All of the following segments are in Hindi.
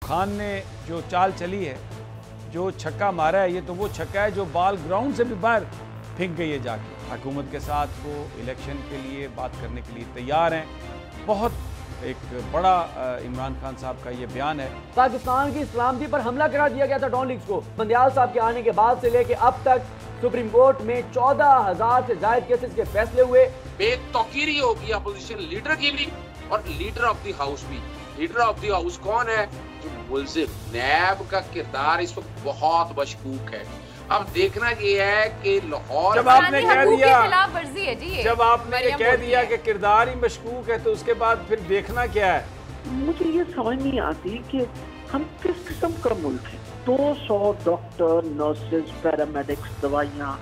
खान ने जो चाल चली है, जो छक्का मारा है, ये तो वो छक्का है जो बॉल ग्राउंड से भी बाहर फेंक गई है जाके। हुकूमत के साथ वो इलेक्शन के लिए बात करने के लिए तैयार हैं। बहुत एक बड़ा इमरान खान साहब का ये बयान है। पाकिस्तान की सलामती पर हमला करा दिया गया था डॉन लीग्स को। बंदियाल साहब के आने के बाद से लेके अब तक सुप्रीम कोर्ट में 14,000 से ज्यादा केसेस के फैसले हुए। बेतौकीरी होगी अपोजिशन लीडर की भी और लीडर ऑफ द हाउस भी। लीडर ऑफ द हाउस कौन है? जो मुल्जिम नैब का किरदार इस वक्त बहुत मशकूक है। अब देखना ये है कि लाहौर जब आपने कह दिया खिलाफवर्जी है जी, जब आपने ये कह दिया कि किरदार ही मशकूक है, तो उसके बाद फिर देखना क्या है? मुझे ये समझ नहीं आती कि हम किस किस्म का मुल्क है। 200 डॉक्टर, नर्सेज, पैरामेडिक्स, दवाइयाँ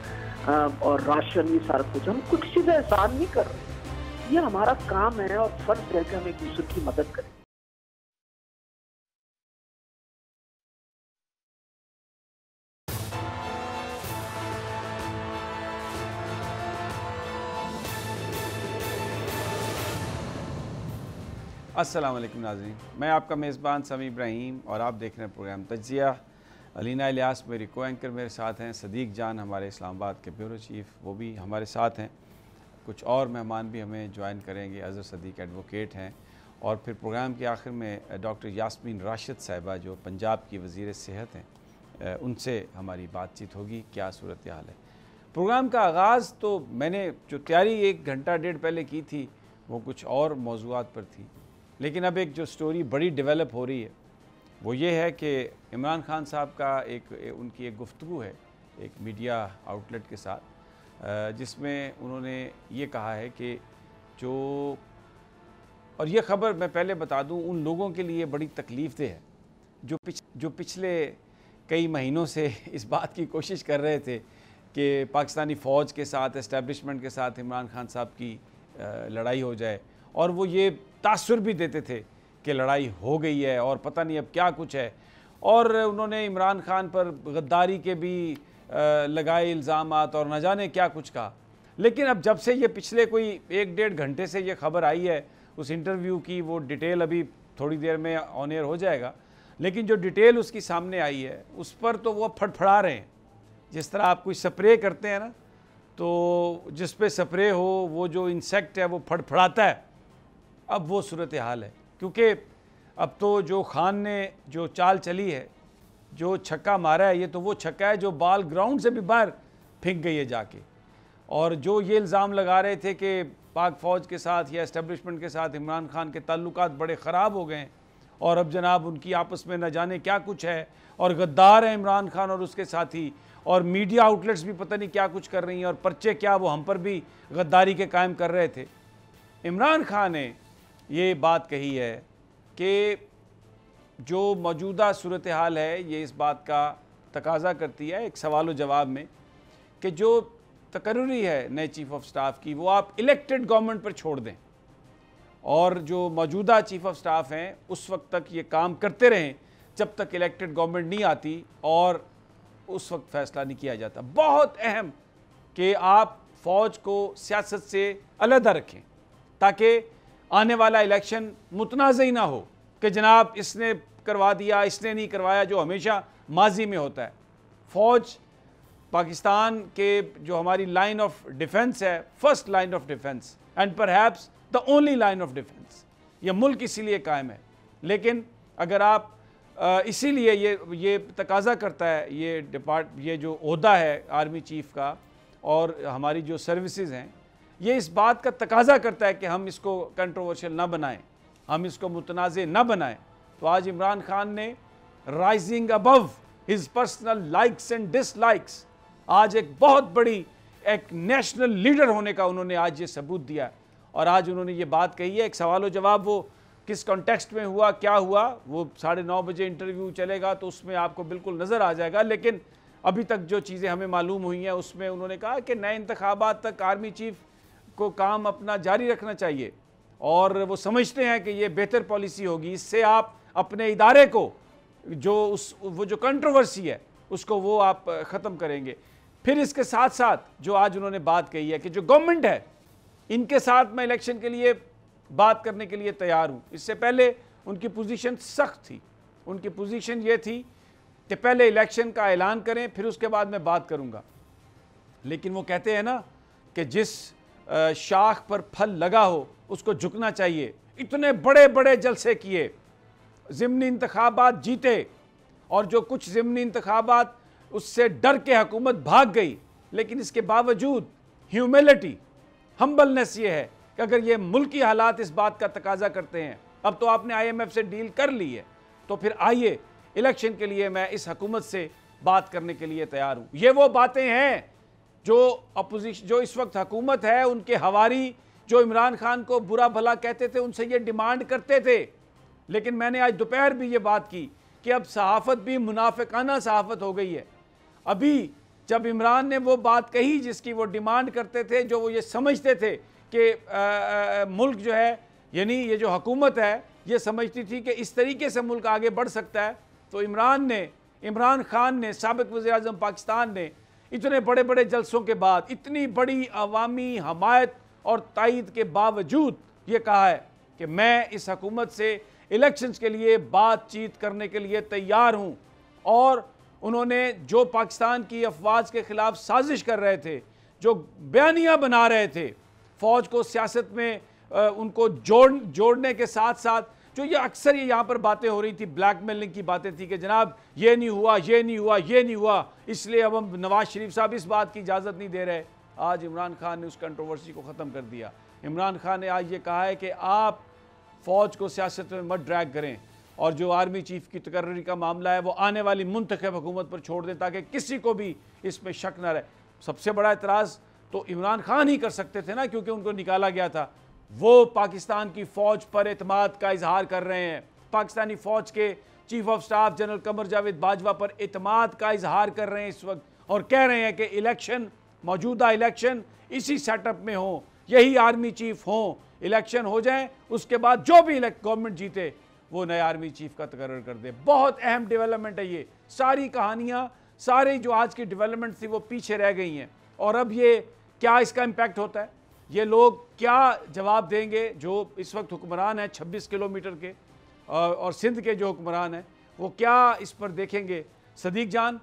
और राशन, ये सारा कुछ हम कुछ चीज़ें एहसान नहीं कर रहे। ये हमारा काम है और फर्ज है कि हम एक दूसरे की मदद करें। अस्सलाम वालेकुम नाज़रीन, मैं आपका मेज़बान समी इब्राहिम और आप देख रहे हैं प्रोग्राम तज्ज़िया। अलीना इलियास मेरी को एंकर मेरे साथ हैं। सदीक जान हमारे इस्लामाबाद के ब्यूरो चीफ़, वो भी हमारे साथ हैं। कुछ और मेहमान भी हमें ज्वाइन करेंगे। अज़हर सदीक एडवोकेट हैं। और फिर प्रोग्राम के आखिर में डॉक्टर यास्मीन राशिद साहिबा जो पंजाब की वज़ीर सेहत हैं, उनसे हमारी बातचीत होगी। क्या सूरत हाल है। प्रोग्राम का आगाज़ तो मैंने जो तैयारी 1 घंटा डेढ़ पहले की थी वो कुछ और मौज़ूआत पर थी, लेकिन अब एक जो स्टोरी बड़ी डेवलप हो रही है वो ये है कि इमरान खान साहब का उनकी एक गुफ्तगू है एक मीडिया आउटलेट के साथ, जिसमें उन्होंने ये कहा है कि और ये ख़बर मैं पहले बता दूं, उन लोगों के लिए बड़ी तकलीफ़ दह है जो पिछले कई महीनों से इस बात की कोशिश कर रहे थे कि पाकिस्तानी फ़ौज के साथ, एस्टेब्लिशमेंट के साथ इमरान खान साहब की लड़ाई हो जाए, और वो ये तासुर भी देते थे कि लड़ाई हो गई है और पता नहीं अब क्या कुछ है। और उन्होंने इमरान खान पर गद्दारी के भी लगाए इल्ज़ामात और न जाने क्या कुछ कहा। लेकिन अब जब से ये पिछले कोई 1-1.5 घंटे से ये ख़बर आई है, उस इंटरव्यू की वो डिटेल अभी थोड़ी देर में ऑन एयर हो जाएगा, लेकिन जो डिटेल उसकी सामने आई है उस पर तो वो फड़फड़ा रहे हैं। जिस तरह आप कोई स्प्रे करते हैं ना, तो जिस पे स्प्रे हो वो जो इंसेक्ट है वो फड़फड़ाता है, अब वो सूरत हाल है। क्योंकि अब तो जो खान ने जो चाल चली है, जो छक्का मारा है, ये तो वो छक्का है जो बॉल ग्राउंड से भी बाहर फेंक गई है जाके। और जो ये इल्ज़ाम लगा रहे थे कि पाक फ़ौज के साथ या एस्टेब्लिशमेंट के साथ इमरान खान के ताल्लुकात बड़े ख़राब हो गए हैं और अब जनाब उनकी आपस में न जाने क्या कुछ है और गद्दार है इमरान खान और उसके साथी, और मीडिया आउटलेट्स भी पता नहीं क्या कुछ कर रही हैं और पर्चे क्या वो हम पर भी गद्दारी के कायम कर रहे थे। इमरान खान ने ये बात कही है कि जो मौजूदा सूरत हाल है ये इस बात का तकाजा करती है एक सवाल व जवाब में कि जो तकर्री है नए चीफ़ ऑफ स्टाफ की वो आप इलेक्टेड गवर्नमेंट पर छोड़ दें, और जो मौजूदा चीफ़ ऑफ स्टाफ हैं उस वक्त तक ये काम करते रहें जब तक इलेक्टेड गवर्नमेंट नहीं आती और उस वक्त फ़ैसला नहीं किया जाता। बहुत अहम कि आप फ़ौज को सियासत से अलहदा रखें ताकि आने वाला इलेक्शन मुतनाज़ ना हो कि जनाब इसने करवा दिया, इसने नहीं करवाया, जो हमेशा माजी में होता है। फ़ौज पाकिस्तान के जो हमारी लाइन ऑफ डिफेंस है, first line of defence and perhaps the only line of defence, यह मुल्क इसीलिए कायम है। लेकिन अगर आप इसीलिए ये तकाजा करता है ये जो ओहदा है आर्मी चीफ़ का और हमारी जो सर्विसेज हैं, ये इस बात का तकाजा करता है कि हम इसको कंट्रोवर्शियल ना बनाएं, हम इसको मुतनाज़े ना बनाएं। तो आज इमरान खान ने rising above his personal likes and dislikes, आज एक बहुत बड़ी एक नेशनल लीडर होने का उन्होंने आज ये सबूत दिया। और आज उन्होंने ये बात कही है। एक सवाल व जवाब वो किस कॉन्टेक्स्ट में हुआ, क्या हुआ, वो 9:30 बजे इंटरव्यू चलेगा तो उसमें आपको बिल्कुल नज़र आ जाएगा। लेकिन अभी तक जो चीज़ें हमें मालूम हुई हैं उसमें उन्होंने कहा कि नए इंतखाबात तक आर्मी चीफ़ को काम अपना जारी रखना चाहिए और वो समझते हैं कि ये बेहतर पॉलिसी होगी। इससे आप अपने इदारे को वो जो कंट्रोवर्सी है उसको वो आप ख़त्म करेंगे। फिर इसके साथ साथ जो आज उन्होंने बात कही है कि जो गवर्नमेंट है इनके साथ मैं इलेक्शन के लिए बात करने के लिए तैयार हूँ। इससे पहले उनकी पोजीशन सख्त थी उनकी पोजीशन ये थी कि पहले इलेक्शन का ऐलान करें, फिर उसके बाद मैं बात करूंगा। लेकिन वो कहते हैं ना कि जिस शाख पर फल लगा हो उसको झुकना चाहिए। इतने बड़े बड़े जलसे किए, ज़िमनी इंतखाबात जीते, और जो कुछ ज़िमनी इंतखाबात उससे डर के हुकूमत भाग गई, लेकिन इसके बावजूद ह्यूमिलिटी, हम्बलनेस ये है कि अगर ये मुल्की हालात इस बात का तकाजा करते हैं, अब तो आपने IMF से डील कर ली है, तो फिर आइए इलेक्शन के लिए मैं इस हुकूमत से बात करने के लिए तैयार हूँ। ये वो बातें हैं जो अपोजिशन, जो इस वक्त हुकूमत है, उनके हवारी जो इमरान खान को बुरा भला कहते थे, उनसे ये डिमांड करते थे। लेकिन मैंने आज दोपहर भी ये बात की कि अब सहाफ़त भी मुनाफिकाना सहाफ़त हो गई है। अभी जब इमरान ने वो बात कही जिसकी वो डिमांड करते थे, जो वो ये समझते थे कि मुल्क जो है, यानी ये जो हुकूमत है, ये समझती थी कि इस तरीके से मुल्क आगे बढ़ सकता है, तो इमरान खान ने, साबिक़ वज़ीर-ए-आज़म पाकिस्तान ने इतने बड़े बड़े जलसों के बाद, इतनी बड़ी अवामी हमायत और तायद के बावजूद ये कहा है कि मैं इस हुकूमत से इलेक्शंस के लिए बातचीत करने के लिए तैयार हूँ। और उन्होंने जो पाकिस्तान की अफवाज के ख़िलाफ़ साजिश कर रहे थे, जो बयानियाँ बना रहे थे, फ़ौज को सियासत में उनको जोड़ने के साथ साथ जो ये अक्सर ये यहाँ पर बातें हो रही थी, ब्लैकमेलिंग की बातें थी कि जनाब ये नहीं हुआ, ये नहीं हुआ, ये नहीं हुआ, इसलिए अब हम नवाज शरीफ साहब इस बात की इजाज़त नहीं दे रहे। आज इमरान खान ने उस कंट्रोवर्सी को ख़त्म कर दिया। इमरान खान ने आज ये कहा है कि आप फ़ौज को सियासत में मत ड्रैग करें, और जो आर्मी चीफ की तकर्री का मामला है वो आने वाली मुंतखब हुकूमत पर छोड़ दें, ताकि किसी को भी इसमें शक न रहे। सबसे बड़ा एतराज़ तो इमरान खान ही कर सकते थे ना, क्योंकि उनको निकाला गया था। वो पाकिस्तान की फ़ौज पर एतमाद का इजहार कर रहे हैं, पाकिस्तानी फ़ौज के chief of staff general Qamar Javed Bajwa पर एतमाद का इजहार कर रहे हैं इस वक्त, और कह रहे हैं कि इलेक्शन, मौजूदा इलेक्शन इसी सेटअप में हो, यही आर्मी चीफ हो, इलेक्शन हो जाए, उसके बाद जो भी गवर्नमेंट जीते वो नए आर्मी चीफ का तकर्रर कर दे। बहुत अहम डेवलपमेंट है ये। सारी कहानियाँ, सारी जो आज की डेवलपमेंट थी वो पीछे रह गई हैं। और अब ये क्या इसका इम्पैक्ट होता है, ये लोग क्या जवाब देंगे जो इस वक्त हुक्मरान हैं 26 किलोमीटर के, और सिंध के जो हुक्मरान हैं वो क्या इस पर देखेंगे। सदीक जान,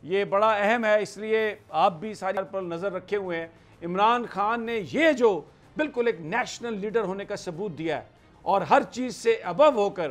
ये बड़ा अहम है, इसलिए आप भी सारी पर नज़र रखे हुए हैं। इमरान खान ने ये जो बिल्कुल एक नेशनल लीडर होने का सबूत दिया है, और हर चीज़ से अबव होकर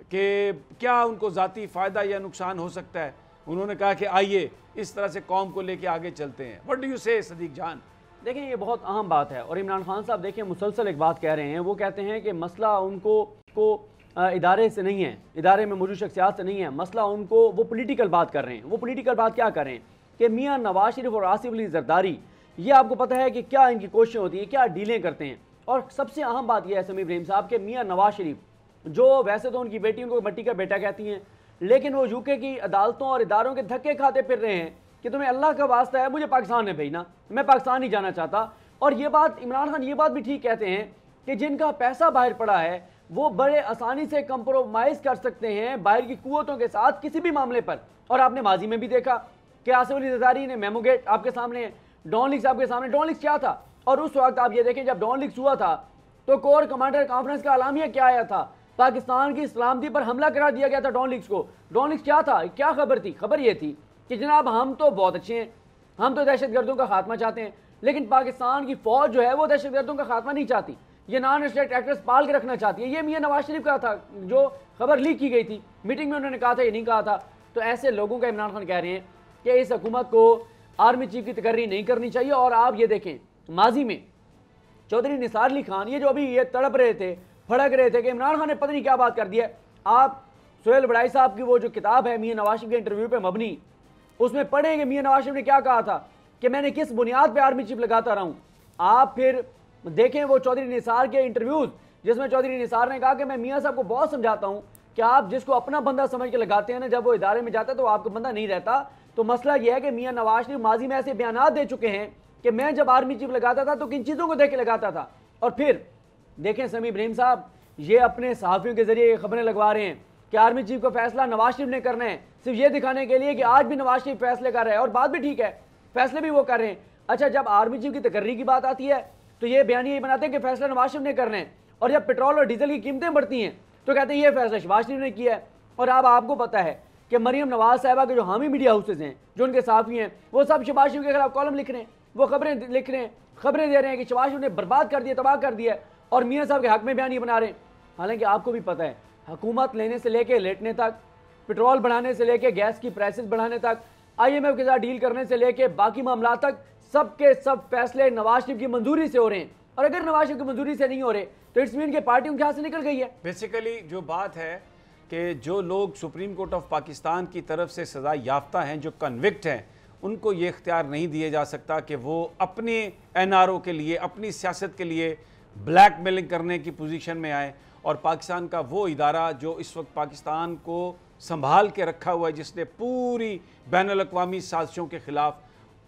कि क्या उनको ज़ाती फ़ायदा या नुकसान हो सकता है, उन्होंने कहा कि आइए इस तरह से कौम को लेके आगे चलते हैं। व्हाट डू यू से सदीक जान? देखें, ये बहुत अहम बात है, और इमरान खान साहब देखें मुसलसल एक बात कह रहे हैं। वो कहते हैं कि मसला उनको इदारे से नहीं है, इदारे में मौजूद शख्सियात से नहीं है, मसला उनको, वो पॉलिटिकल बात कर रहे हैं। वो पॉलिटिकल बात क्या कर रहे हैं कि मियाँ नवाज शरीफ और आसिफ अली जरदारी, ये आपको पता है कि क्या इनकी कोशिशें होती हैं, क्या डीलें करते हैं। और सबसे अहम बात यह है समीर इब्राहिम साहब के मियाँ नवाज शरीफ, जो वैसे तो उनकी बेटी उनको मट्टी का बेटा कहती हैं, लेकिन वो यूके की अदालतों और इदारों के धक्के खाते फिर रहे हैं कि तुम्हें अल्लाह का वास्ता है, मुझे पाकिस्तान में भेजना, मैं पाकिस्तान नहीं जाना चाहता। और ये बात इमरान खान ये बात भी ठीक कहते हैं कि जिनका पैसा बाहर पड़ा है वो बड़े आसानी से कंप्रोमाइज़ कर सकते हैं बाहर की कुव्वतों के साथ किसी भी मामले पर। और आपने माजी में भी देखा कि आसिफ अली जरदारी ने मेमोगेट आपके सामने, डॉन लीक्स आपके सामने, डॉन लीक्स क्या था, और उस वक्त आप ये देखें जब डॉन लीक्स हुआ था तो कोर कमांडर कॉन्फ्रेंस का अलामिया क्या आया था, पाकिस्तान की सलामती पर हमला करा दिया गया था डॉन लीक्स को। डॉन लीक्स क्या था, क्या खबर थी? खबर ये थी कि जनाब हम तो बहुत अच्छे हैं, हम तो दहशतगर्दों का खात्मा चाहते हैं, लेकिन पाकिस्तान की फौज जो है वो दहशतगर्दों का खात्मा नहीं चाहती, ये नॉन स्टेट एक्टर्स पाल के रखना चाहती है। ये मियां नवाज शरीफ का था, जो खबर लीक की गई थी, मीटिंग में उन्होंने कहा था, ये नहीं कहा था। तो ऐसे लोगों का इमरान खान कह रहे हैं कि इस हुकूमत को आर्मी चीफ की तकर्री नहीं करनी चाहिए। और आप ये देखें, माजी में चौधरी निसार अली खान, ये जो अभी ये तड़प रहे थे, फड़क रहे थे कि इमरान खान ने पता नहीं क्या बात कर दिया। आप सोहेल बड़ाई साहब की वो जो किताब है मियां नवाज शरीफ के इंटरव्यू पे मबनी, उसमें पढ़े कि मियां नवाज शरीफ ने क्या कहा था कि मैंने किस बुनियाद पे आर्मी चीफ लगाता रहा हूं। आप फिर देखें वो चौधरी निसार के इंटरव्यूज, जिसमें चौधरी निसार ने कहा कि मैं मियां साहब को बहुत समझाता हूं कि आप जिसको अपना बंदा समझ के लगाते हैं ना, जब वो इदारे में जाता है तो आपका बंदा नहीं रहता। तो मसला यह है कि मियां नवाज शरीफ माजी में ऐसे बयान दे चुके हैं कि मैं जब आर्मी चीफ लगाता था तो किन चीज़ों को देख के लगाता था। और फिर देखें समीर इब्राहिम साहब, ये अपने सहाफ़ियों के जरिए खबरें लगवा रहे हैं कि आर्मी चीफ का फैसला नवाज शरीफ ने करना है, सिर्फ ये दिखाने के लिए कि आज भी नवाज शरीफ फैसले कर रहे हैं। और बात भी ठीक है, फैसले भी वो कर रहे हैं। अच्छा, जब आर्मी चीफ की तकर्री की बात आती है तो ये बयान ये बनाते हैं कि फैसला नवाज शरीफ ने करना है, और जब पेट्रोल और डीजल की कीमतें बढ़ती हैं तो कहते हैं ये फैसला शहबाज शरीफ ने किया है। और अब आपको पता है कि मरियम नवाज साहिबा के जो हामी मीडिया हाउसेज हैं, जो उनके साफी हैं, वो सब शहबाज शरीफ के खिलाफ कॉलम लिख रहे हैं, वो खबरें लिख रहे हैं, खबरें दे रहे हैं कि शहबाज शरीफ ने बर्बाद कर दिया, तबाह कर दिया, और मियाँ साहब के हक में बयान बना रहे हैं। हालांकि आपको भी पता है हुकूमत लेने से लेके लेटने तक, पेट्रोल बढ़ाने से लेके गैस की प्राइसेस बढ़ाने तक, IMF के साथ डील करने से लेके बाकी मामला तक सबके सब फैसले नवाज शरीफ की मंजूरी से हो रहे हैं। और अगर नवाज शरीफ की मंजूरी से नहीं हो रहे तो इट्स मीन कि पार्टी उनके हाथ से निकल गई है। बेसिकली जो बात है कि जो लोग सुप्रीम कोर्ट ऑफ पाकिस्तान की तरफ से सज़ा याफ्ता हैं, जो कन्विक्ट हैं, उनको ये इख्तियार नहीं दिया जा सकता कि वो अपने NRO के लिए, अपनी सियासत के लिए ब्लैकमेलिंग करने की पोजीशन में आए। और पाकिस्तान का वो इदारा जो इस वक्त पाकिस्तान को संभाल के रखा हुआ है, जिसने पूरी बैनुल-अक़वामी साजिशों के ख़िलाफ़,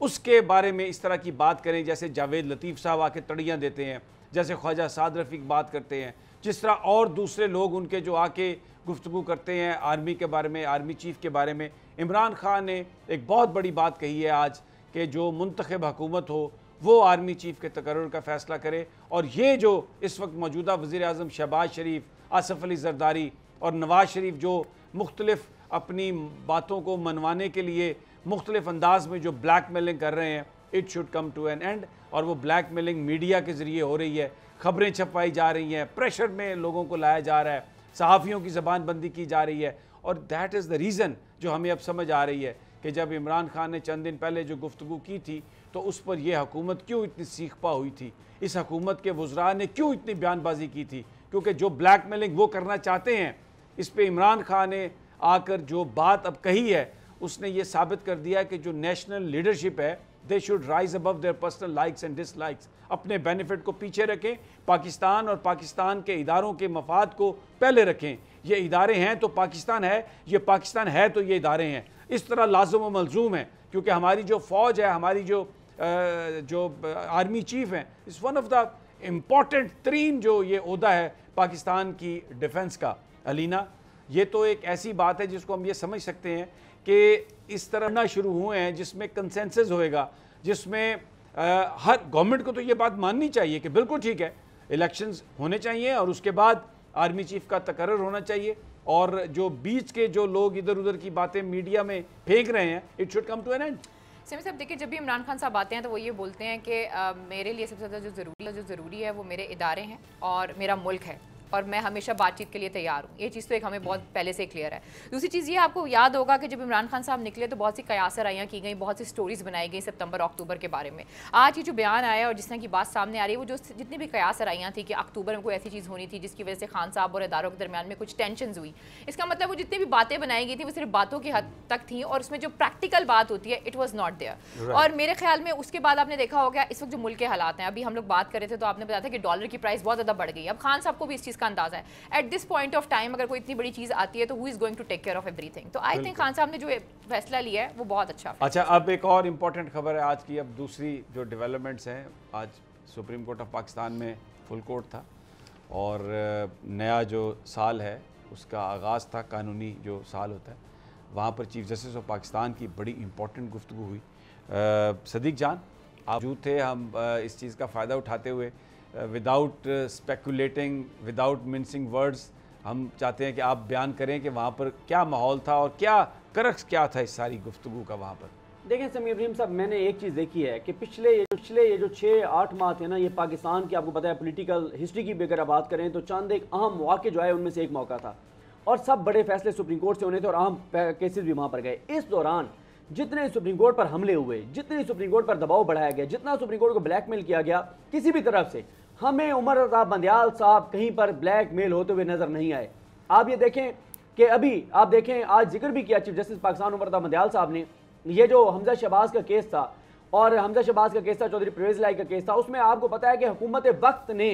उसके बारे में इस तरह की बात करें जैसे जावेद लतीफ़ साहब आके तड़ियाँ देते हैं, जैसे ख्वाजा साद रफ़ीक बात करते हैं, जिस तरह और दूसरे लोग उनके जो आके गुफ्तगू करते हैं आर्मी के बारे में, आर्मी चीफ़ के बारे में। इमरान खान ने एक बहुत बड़ी बात कही है आज कि जो मुंतखब हुकूमत हो वो आर्मी चीफ़ के तकर्रुर का फ़ैसला करे। और ये जो इस वक्त मौजूदा वज़ीर आज़म शहबाज शरीफ, आसिफ अली ज़रदारी और नवाज शरीफ जो मुख्तलिफ अपनी बातों को मनवाने के लिए मुख्तलिफ अंदाज में जो ब्लैकमेलिंग कर रहे हैं, it should come to an end. और वो ब्लैकमेलिंग मीडिया के ज़रिए हो रही है, खबरें छपवाई जा रही हैं, प्रेशर में लोगों को लाया जा रहा है, सहाफ़ियों की ज़बान बंदी की जा रही है। और दैट इज़ द रीज़न जो हमें अब समझ आ रही है कि जब इमरान खान ने चंद दिन पहले जो गुफ्तगू की थी तो उस पर यह हुकूमत क्यों इतनी सीखपा हुई थी, इस हुकूमत के वज़रा ने क्यों इतनी बयानबाजी की थी, क्योंकि जो ब्लैकमेलिंग वो करना चाहते हैं, इस पर इमरान खान ने आकर जो बात अब कही है, उसने ये साबित कर दिया कि जो नेशनल लीडरशिप है, they should rise above their personal likes and dislikes. अपने बेनिफिट को पीछे रखें, पाकिस्तान और पाकिस्तान के इदारों के मफाद को पहले रखें। ये इदारे हैं तो पाकिस्तान है, ये पाकिस्तान है तो ये इदारे हैं। इस तरह लाज़िम व मलज़ूम है, क्योंकि हमारी जो फ़ौज है, हमारी जो आर्मी चीफ़ हैं, is one of the important तरीन जो ये ओहदा है पाकिस्तान की डिफेंस का। अलीना, ये तो एक ऐसी बात है जिसको हम ये समझ सकते हैं कि इस तरह ना शुरू हुए हैं जिसमें कंसेंसस होएगा, जिसमें हर गवर्नमेंट को तो ये बात माननी चाहिए कि बिल्कुल ठीक है, इलेक्शंस होने चाहिए और उसके बाद आर्मी चीफ का तकर्रुर होना चाहिए, और जो बीच के जो लोग इधर उधर की बातें मीडिया में फेंक रहे हैं, it should come to an end. Simi साहब देखिए, जब भी इमरान खान साहब आते हैं तो वो ये बोलते हैं कि मेरे लिए सबसे ज़्यादा जो ज़रूरी है वो मेरे इदारे हैं और मेरा मुल्क है, और मैं हमेशा बातचीत के लिए तैयार हूँ। ये चीज़ तो एक हमें बहुत पहले से क्लियर है। दूसरी चीज़ ये, आपको याद होगा कि जब इमरान खान साहब निकले तो बहुत सी कयासराइयाँ की गई, बहुत सी स्टोरीज़ बनाई गई सितंबर अक्टूबर के बारे में। आज ये जो बयान आया और जिस तरह की बात सामने आ रही है, वो जो जितनी भी कयासराइयाँ थी कि अक्टूबर में कोई ऐसी चीज़ होनी थी जिसकी वजह से खान साहब और इदारों के दरमियान में कुछ टेंशन हुई, इसका मतलब वो जितनी भी बातें बनाई गई थी वो सिर्फ बातों की हद तक थी, और उसमें जो प्रैक्टिकल बात होती है इट वॉज नॉट देयर। और मेरे ख्याल में उसके बाद आपने देखा होगा इस वक्त जो मुल्क के हालात हैं, अभी हम लोग बात कर रहे थे तो आपने बताया था कि डॉलर की प्राइस बहुत ज़्यादा बढ़ गई। अब खान साहब को भी इस चीज़ का अंदाजा है at this point of time, अगर कोई इतनी बड़ी चीज आती है तो who is going to take care of everything. तो आई थिंक खान साहब ने जो फैसला लिया है वो बहुत अच्छा। अच्छा, अब एक और इम्पॉर्टेंट खबर है आज की। अब दूसरी जो डेवलपमेंट्स हैं, आज सुप्रीम कोर्ट ऑफ पाकिस्तान में फुल कोर्ट था और नया जो साल है उसका आगाज़ था, कानूनी जो साल होता है, वहाँ पर चीफ जस्टिस ऑफ पाकिस्तान की बड़ी इंपॉर्टेंट गुफ्तगू हुई। सदीक जान आप मौजूद थे, हम इस चीज़ का फ़ायदा उठाते हुए without speculating, without mincing words, हम चाहते हैं कि आप बयान करें कि वहाँ पर क्या माहौल था और क्या करक्स क्या था इस सारी गुफ्तगू का वहाँ पर। देखें समीर इब्राहिम साहब, मैंने एक चीज़ देखी है कि पिछले ये जो 6-8 माह थे ना, ये पाकिस्तान की आपको पता है पॉलिटिकल हिस्ट्री की भी अगर बात करें तो चंद एक अहम मौके जो है उनमें से एक मौका था, और सब बड़े फैसले सुप्रीम कोर्ट से होने थे और अहम केसेस भी वहाँ पर गए। इस दौरान जितने सुप्रीम कोर्ट पर हमले हुए, जितने सुप्रीम कोर्ट पर दबाव बढ़ाया गया, जितना सुप्रीम कोर्ट को ब्लैकमेल किया गया किसी भी तरफ से, हमें उमर रज़ा बंदियाल साहब कहीं पर ब्लैकमेल होते हुए नजर नहीं आए। आप ये देखें कि अभी आप देखें, आज जिक्र भी किया चीफ जस्टिस पाकिस्तान उमर रज़ा बंदियाल साहब ने, ये जो हमजा शहबाज का केस था और हमजा शहबाज का केस था, चौधरी परवेज़ लाई का केस था, उसमें आपको पता है कि हुकूमत वक्त ने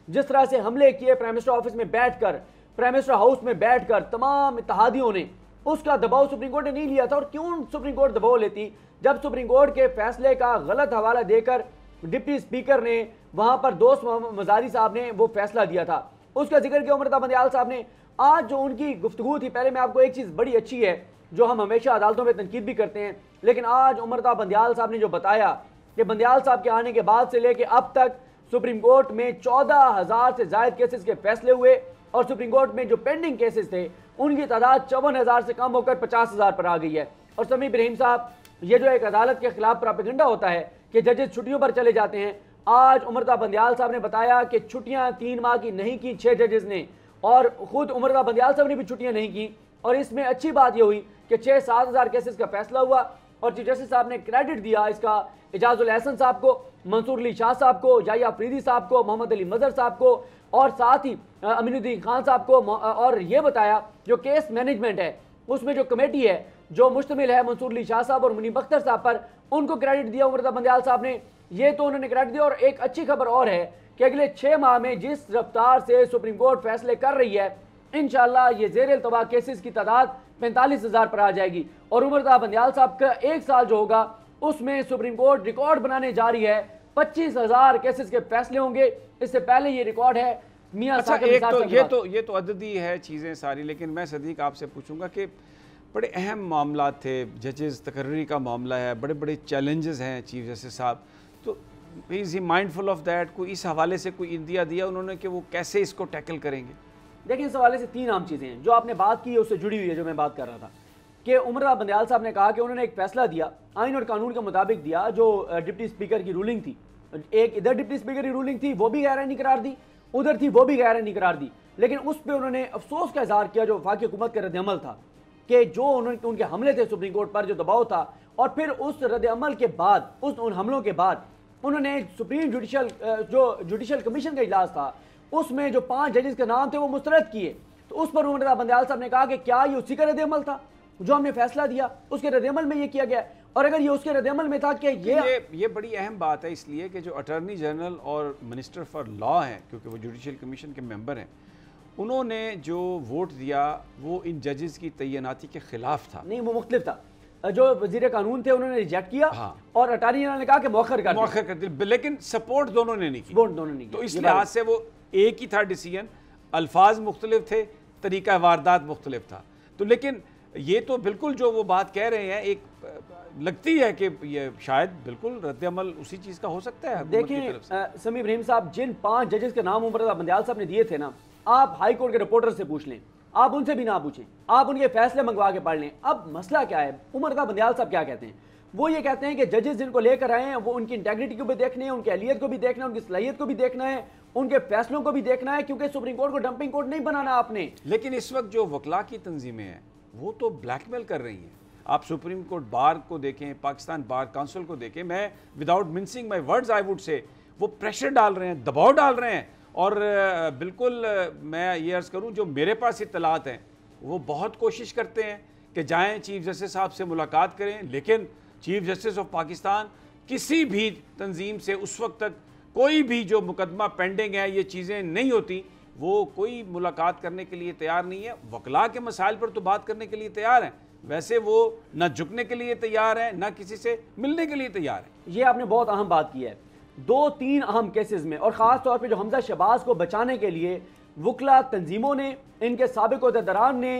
जिस तरह से हमले किए प्राइम मिनिस्टर ऑफिस में बैठकर, प्राइम मिनिस्टर हाउस में बैठकर तमाम इत्तेहादियों ने, उसका दबाव सुप्रीम कोर्ट ने नहीं लिया था। और क्यों सुप्रीम कोर्ट दबाव लेती, जब सुप्रीम कोर्ट के फैसले का गलत हवाला देकर डिप्टी स्पीकर ने वहां पर दोस्त मजारी साहब ने वो फैसला दिया था, उसका जिक्र किया उमर रज़ा बंदियाल साहब ने। आज जो उनकी गुफ्तगू थी, पहले मैं आपको एक चीज़ बड़ी अच्छी है जो हम हमेशा अदालतों में तनकीद भी करते हैं, लेकिन आज उमर रज़ा बंदियाल साहब ने जो बताया कि बंदियाल साहब के आने के बाद से लेकर अब तक सुप्रीम कोर्ट में 14,000 से ज़ायद केसेस के फैसले हुए, और सुप्रीम कोर्ट में जो पेंडिंग केसेस थे उनकी तादाद 54,000 से कम होकर 50,000 पर आ गई है। और समी इब्राहिम साहब, ये जो एक अदालत के खिलाफ प्रोपेगेंडा होता है कि जजेस छुट्टियों पर चले जाते हैं, आज उमरदा बंदियाल साहब ने बताया कि छुट्टियां 3 माह की नहीं की 6 जजेस ने, और खुद उमरदा बंदियाल साहब ने भी छुट्टियां नहीं की। और इसमें अच्छी बात यह हुई कि 6-7 हज़ार केसेस का फैसला हुआ और चीफ जस्टिस साहब ने क्रेडिट दिया इसका एजाजुल एहसन साहब को, मंसूर अली शाह साहब को, याहिया अफरीदी साहब को, मोहम्मद अली मजहर साहब को और साथ ही अमीनुद्दीन खान साहब को। और ये बताया जो केस मैनेजमेंट है उसमें जो कमेटी है जो मुश्तमिल है मंसूर अली शाह साहब और मुनीब अख्तर साहब पर, उनको क्रेडिट दिया उमरदा बंदियाल साहब ने। ये तो उन्होंने क्रेडिट दिया। और एक अच्छी खबर और है कि अगले 6 माह में जिस रफ्तार से सुप्रीम कोर्ट फैसले कर रही है, इंशाल्लाह ये ज़ेर इल्तवा केसेस की तादाद 45,000 पर आ जाएगी। और उमरदा बंदियाल साहब का 1 साल जो होगा उसमें सुप्रीम कोर्ट रिकॉर्ड बनाने जा रही है, 25,000 केसेस के फैसले होंगे। इससे पहले ये रिकॉर्ड है मियां अच्छा, एक तो ये तो अददी है चीज़ें सारी, लेकिन मैं सदीक आपसे पूछूंगा कि बड़े अहम मामला थे, जजेस तकर्री का मामला है, बड़े बड़े चैलेंजेस हैं चीफ जस्टिस साहब, तो is he mindful of that? कोई इस हवाले से कोई इंदिया दिया उन्होंने कि वो कैसे इसको टैकल करेंगे? देखिए, इस हवाले से 3 आम चीज़ें हैं जो आपने बात की है उससे जुड़ी हुई है, जो मैं बात कर रहा था कि उमरदा बंदियाल साहब ने कहा कि उन्होंने एक फैसला दिया, आइन और कानून के मुताबिक दिया, जो डिप्टी स्पीकर की रूलिंग थी। एक इधर डिप्टी स्पीकर की रूलिंग थी, वो भी गैर आईनी करार दी, उधर थी वो भी गैर आईनी करार दी। लेकिन उस पर उन्होंने अफसोस का इजहार किया जो वफाकी हुकूमत का रद्दअमल था, कि जो उनके हमले थे सुप्रीम कोर्ट पर, जो दबाव था, और फिर उस रद्दअमल के बाद, उन हमलों के बाद उन्होंने सुप्रीम जुडिशल कमीशन का इजलास था, उसमें जो 5 जजेस के नाम थे वो मुस्तरद किए। तो उस पर उमरदा बंदियाल साहब ने कहा कि क्या ये उसी का रद्दअमल था जो हमने फैसला दिया, उसके रद्दअमल में ये किया गया? और अगर ये उसके रद्दअमल में था कि ये बड़ी अहम बात है, इसलिए कि जो अटॉर्नी जनरल और मिनिस्टर फॉर लॉ हैं, क्योंकि वो जुडिशल कमीशन के मेंबर हैं, उन्होंने जो वोट दिया वो इन जजेस की तैनाती के खिलाफ था। नहीं, वो मुख्तलिफ था। जो वजीर कानून थे उन्होंने रिजेक्ट किया, हाँ। और अटॉर्नी जनरल ने कहा कि मौखर कर दिया, लेकिन सपोर्ट दोनों ने नहीं की। दोनों ने नहीं। तो इस लिहाज से वो एक ही था डिसीजन, अल्फाज मुख्तलिफ थे, तरीका वारदात मुख्तलिफ था। तो लेकिन ये तो बिल्कुल जो वो बात कह रहे हैं, एक लगती है कि ये शायद बिल्कुल रद्दअमल उसी चीज़ का हो सकता है। देखिए समी इब्राहिम साहब, जिन 5 जजेस के नाम उमरदा बंदियाल साहब ने दिए थे ना, आप हाई कोर्ट के रिपोर्टर से पूछ लें, आप उनसे भी ना पूछें, आप उनके फैसले मंगवा के पढ़ लें। अब मसला क्या है, उमरदा बंदियाल साहब क्या कहते हैं? वो ये कहते हैं कि जजेस जिनको लेकर आए हैं वो उनकी इंटेग्रिटी को भी देखने हैं, उनकी अहलियत को भी देखना है, उनकी सलाहियत को भी देखना है, उनके फैसलों को भी देखना है, क्योंकि सुप्रीम कोर्ट को डंपिंग कोर्ट नहीं बनाना आपने। लेकिन इस वक्त जो वकला की तंजीमें हैं वो तो ब्लैकमेल कर रही हैं। आप सुप्रीम कोर्ट बार को देखें, पाकिस्तान बार काउंसिल को देखें, मैं without mincing my words I would say, वो प्रेशर डाल रहे हैं, दबाव डाल रहे हैं। और बिल्कुल मैं ये अर्ज़ करूं, जो मेरे पास इत्तलात हैं वो बहुत कोशिश करते हैं कि जाएं चीफ जस्टिस साहब से मुलाकात करें, लेकिन चीफ जस्टिस ऑफ पाकिस्तान किसी भी तंजीम से उस वक्त तक कोई भी जो मुकदमा पेंडिंग है, ये चीज़ें नहीं होती, वो कोई मुलाकात करने के लिए तैयार नहीं है। वकला के मसाइल पर तो बात करने के लिए तैयार हैं, वैसे वो ना झुकने के लिए तैयार है, ना किसी से मिलने के लिए तैयार है। ये आपने बहुत अहम बात की है। 2-3 अहम केसेस में, और ख़ास तौर पे जो हमजा शहबाज को बचाने के लिए वकला तंजीमों ने, इनके साबिक अहदेदारान ने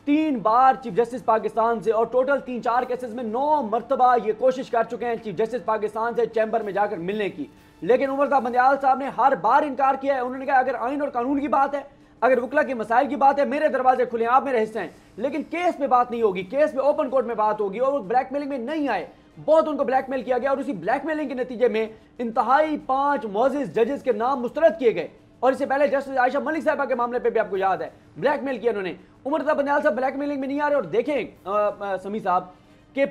3 बार चीफ जस्टिस पाकिस्तान से, और टोटल 3-4 केसेस में 9 मरतबा ये कोशिश कर चुके हैं चीफ जस्टिस पाकिस्तान से चैम्बर में जाकर मिलने की। लेकिन उमरदा बंदियाल साहब ने हर बार इनकार किया है। उन्होंने कहा अगर आइन और कानून की बात है, अगर वकला के मसाइल की बात है, मेरे दरवाजे खुले, आप मेरे हिस्से हैं, लेकिन केस पे बात नहीं होगी, केस पे ओपन कोर्ट में बात होगी। और वो ब्लैकमेलिंग में नहीं आए, बहुत उनको ब्लैकमेल किया गया, और उसी ब्लैकमेलिंग के नतीजे में इंतहाई 5 मुअज़्ज़िज़ जजेस के नाम मुस्तरद किए गए। और इससे पहले जस्टिस आयशा मलिक साहबा के मामले पे भी आपको याद है, ब्लैकमेल किया उन्होंने। उमरदा बंदियाल साहब ब्लैकमेलिंग में नहीं आ रहे। और देखें समी साहब के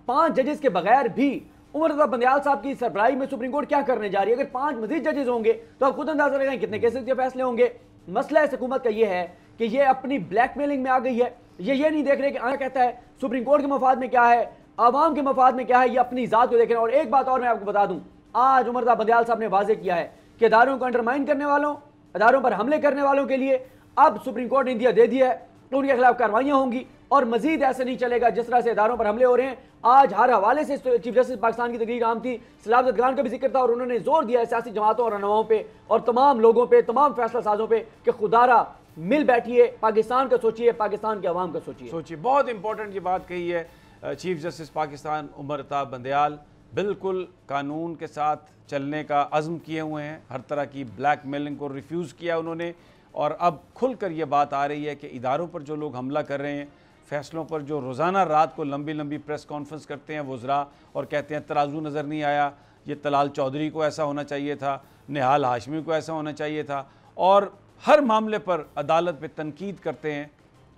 5 जजेस के बगैर भी उमरदा बंदियाल साहब की सरबराही में सुप्रीम कोर्ट क्या करने जा रही है। अगर 5 मजीद जजेस होंगे तो आप खुद अंदाजा लगाएं कितने केसेस के फैसले होंगे। मसला इस हुकूमत का ये है कि ये अपनी ब्लैकमेलिंग में आ गई है। ये नहीं देख रहे कि आगे कहता है सुप्रीम कोर्ट के मफाद में क्या है, आवाम के मफाद में क्या है, ये अपनी ज़ात को देख रहे हैं। और एक बात और मैं आपको बता दूं, आज उमरदा बंदियाल साहब ने वाजे किया है कि अदारों को अंडरमाइन करने वालों, अदारों पर हमले करने वालों के लिए अब सुप्रीम कोर्ट ने इंदिया दे दिया है, तो उनके खिलाफ कार्रवाइयां होंगी। और मजीद ऐसे नहीं चलेगा जिस तरह से अदारों पर हमले हो रहे हैं। आज हर हवाले से चीफ जस्टिस पाकिस्तान की तकरीर आम थी, सलामत खान का भी जिक्र था, और उन्होंने जोर दिया है सियासी जमातों और रहनुमाओं पे और तमाम लोगों पे, तमाम फैसला साजों पे कि खुदारा मिल बैठिए, पाकिस्तान का सोचिए, पाकिस्तान के अवाम का सोचिए। बहुत इंपॉर्टेंट ये बात कही है चीफ जस्टिस पाकिस्तान उमरता बंदियाल, बिल्कुल कानून के साथ चलने का अज़्म किए हुए हैं, हर तरह की ब्लैक मेलिंग को रिफ्यूज़ किया उन्होंने, और अब खुलकर ये बात आ रही है कि इदारों पर जो लोग हमला कर रहे हैं, फैसलों पर जो रोज़ाना रात को लंबी लंबी प्रेस कॉन्फ्रेंस करते हैं वज़रा और कहते हैं तराजू नज़र नहीं आया, ये तलाल चौधरी को ऐसा होना चाहिए था, निहाल हाशमी को ऐसा होना चाहिए था, और हर मामले पर अदालत पे तनकीद करते हैं।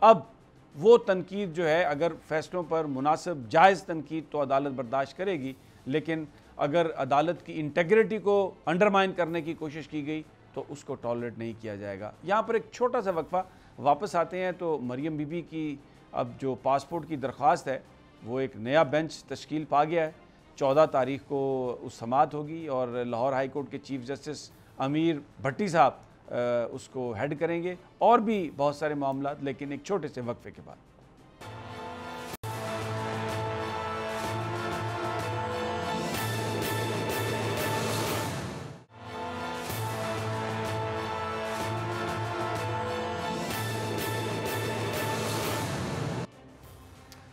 अब वो तनकीद जो है, अगर फ़ैसलों पर मुनासिब जायज़ तनकीद तो अदालत बर्दाश्त करेगी, लेकिन अगर अदालत की इंटेग्रिटी को अंडरमाइन करने की कोशिश की गई तो उसको टॉलरेट नहीं किया जाएगा। यहाँ पर एक छोटा सा वक्फा, वापस आते हैं तो मरियम बीबी की अब जो पासपोर्ट की दरख्वास्त है वो एक नया बेंच तश्कील पा गया है। 14 तारीख को उस समाअत होगी और लाहौर हाई कोर्ट के चीफ जस्टिस अमीर भट्टी साहब उसको हेड करेंगे, और भी बहुत सारे मामला, लेकिन एक छोटे से वक्फे के बाद।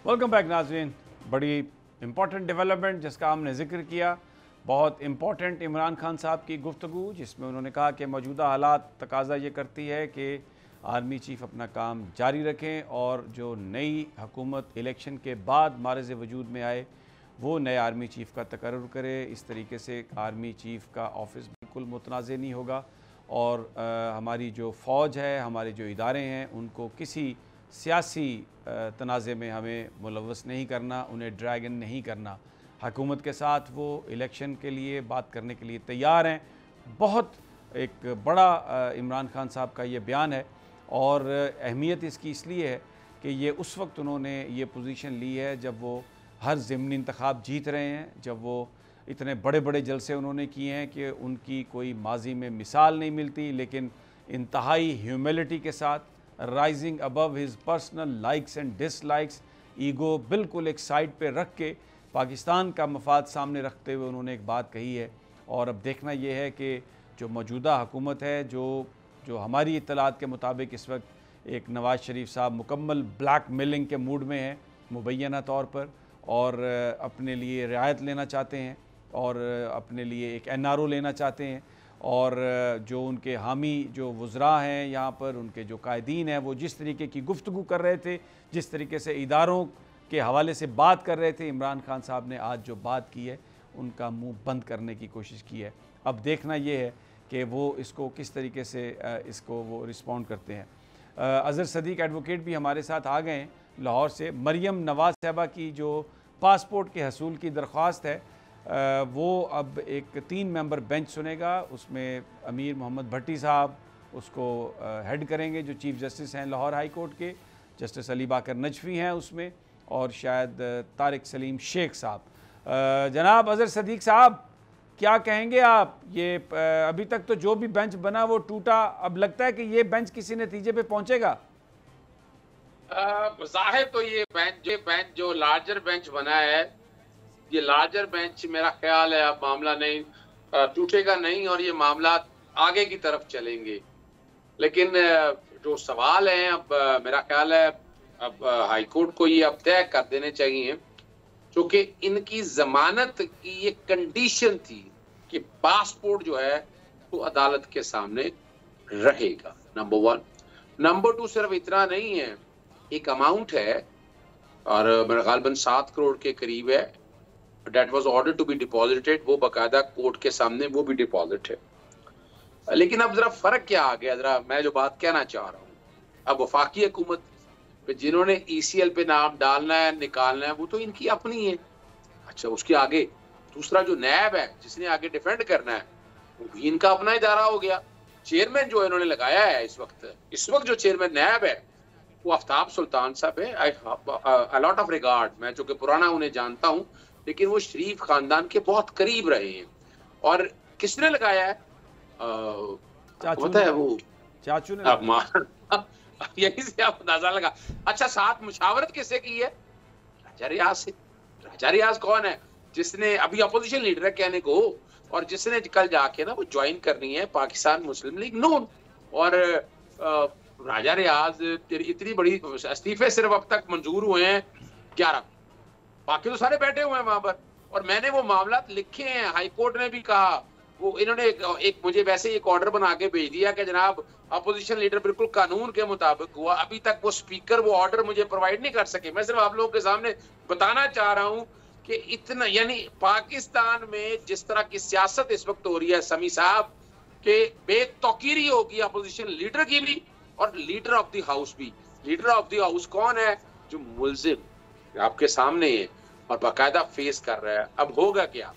वेलकम बैक नाज़रीन। बड़ी इम्पॉर्टेंट डेवलपमेंट जिसका हमने जिक्र किया, बहुत इम्पॉर्टेंट इमरान खान साहब की गुफ्तगू, जिसमें उन्होंने कहा कि मौजूदा हालात तकाजा ये करती है कि आर्मी चीफ़ अपना काम जारी रखें और जो नई हुकूमत इलेक्शन के बाद मारज़ वजूद में आए वो नए आर्मी चीफ़ का तकर्रुर करे। इस तरीके से आर्मी चीफ़ का ऑफिस बिल्कुल मुतनाज़ नहीं होगा और हमारी जो फ़ौज है, हमारे जो इदारे हैं, उनको किसी सियासी तनाज़े में हमें मुलव्वस नहीं करना, उन्हें ड्रैगन नहीं करना। हुकूमत के साथ वो इलेक्शन के लिए बात करने के लिए तैयार हैं। बहुत एक बड़ा इमरान खान साहब का ये बयान है और अहमियत इसकी इसलिए है कि ये उस वक्त उन्होंने ये पोजीशन ली है जब वो हर ज़िमनी इंतखाब जीत रहे हैं, जब वो इतने बड़े बड़े जलसे उन्होंने किए हैं कि उनकी कोई माजी में मिसाल नहीं मिलती, लेकिन इंतहाई ह्यूमिलिटी के साथ, rising above his personal likes and dislikes, ego बिल्कुल एक साइड पे रख के पाकिस्तान का मफाद सामने रखते हुए उन्होंने एक बात कही है। और अब देखना यह है कि जो मौजूदा हुकूमत है, जो हमारी इत्तलात के मुताबिक इस वक्त एक नवाज़ शरीफ साहब मुकम्मल ब्लैक मेलिंग के मूड में हैं मुबैना तौर पर, और अपने लिए रियायत लेना चाहते हैं और अपने लिए एक NRO लेना चाहते हैं, और जो उनके हामी जो वज़रा हैं यहाँ पर, उनके जो कायदीन हैं, वो जिस तरीके की गुफ्तगू कर रहे थे, जिस तरीके से इदारों के हवाले से बात कर रहे थे, इमरान खान साहब ने आज जो बात की है उनका मुंह बंद करने की कोशिश की है। अब देखना ये है कि वो इसको किस तरीके से इसको वो रिस्पॉन्ड करते हैं। अज़हर सदीक एडवोकेट भी हमारे साथ आ गए हैं लाहौर से। मरियम नवाज़ साहबा की जो पासपोर्ट के हसूल की दरख्वास्त है वो अब एक 3 मेंबर बेंच सुनेगा। उसमें अमीर मोहम्मद भट्टी साहब उसको हेड करेंगे, जो चीफ जस्टिस हैं लाहौर हाई कोर्ट के। जस्टिस अली बाकर नजफी हैं उसमें, और शायद तारिक सलीम शेख साहब। जनाब अज़हर सदीक साहब, क्या कहेंगे आप? ये अभी तक तो जो भी बेंच बना वो टूटा, अब लगता है कि ये बेंच किसी नतीजे पे पहुंचेगा? जाहिर तो ये बेंच जो लार्जर बेंच बना है, ये लार्जर बेंच मेरा ख्याल है अब मामला नहीं टूटेगा नहीं, और ये मामला आगे की तरफ चलेंगे। लेकिन जो सवाल हैं, अब मेरा ख्याल है अब हाई कोर्ट को ये अब तय कर देने चाहिए, क्योंकि इनकी जमानत की ये कंडीशन थी कि पासपोर्ट जो है वो अदालत के सामने रहेगा, नंबर 1। नंबर 2, सिर्फ इतना नहीं है, एक अमाउंट है और मेरा गालबन 7 करोड़ के करीब है, that was order to be deposited, वो बाकायदा कोर्ट के सामने वो भी डिपॉजिट है। लेकिन अब जरा फर्क क्या आ गया, जरा मैं जो बात कहना चाह रहा हूँ, अब वफाकी हुकूमत जिन्होंने ECL पे नाम डालना है निकालना है वो तो इनकी अपनी है। अच्छा, उसके आगे दूसरा जो नैब है जिसने आगे डिफेंड करना है वो भी इनका अपना इदारा हो गया। चेयरमैन जो इन्होंने लगाया है इस वक्त जो चेयरमैन नैब है वो आफ्ताब सुल्तान साहब है। आई अ लॉट ऑफ रिगार्ड, मैं चूंकि पुराना उन्हें जानता हूँ, लेकिन वो शरीफ खानदान के बहुत करीब रहे हैं। और किसने लगाया है? पता है वो चाचू ने। यही से आप अंदाजा लगा। अच्छा, साथ मुशावरत किससे की है? राजा रियाज से। राजा रियाज कौन है? जिसने अभी अपोजिशन लीडर है कहने को, और जिसने कल जाके ना वो ज्वाइन करनी है पाकिस्तान मुस्लिम लीग नून। और राजा रियाज इतनी बड़ी इस्तीफे सिर्फ अब तक मंजूर हुए हैं 11, बाकी तो सारे बैठे हुए हैं वहां पर। और मैंने वो मामला लिखे हैं, हाई कोर्ट ने भी कहा, वो इन्होंने एक मुझे वैसे एक ऑर्डर बना के भेज दिया कि जनाब अपोजिशन लीडर बिल्कुल कानून के मुताबिक हुआ, अभी तक वो स्पीकर वो ऑर्डर मुझे प्रोवाइड नहीं कर सके। मैं सिर्फ आप लोगों के सामने बताना चाह रहा हूं कि इतना, यानी पाकिस्तान में जिस तरह की सियासत इस वक्त हो रही है समी साहब, के बेतौकीरी होगी अपोजिशन लीडर की भी और लीडर ऑफ द हाउस भी। लीडर ऑफ द हाउस कौन है? जो मुल्जिम आपके सामने है और बाकायदा फेस कर रहा है। अब होगा क्या?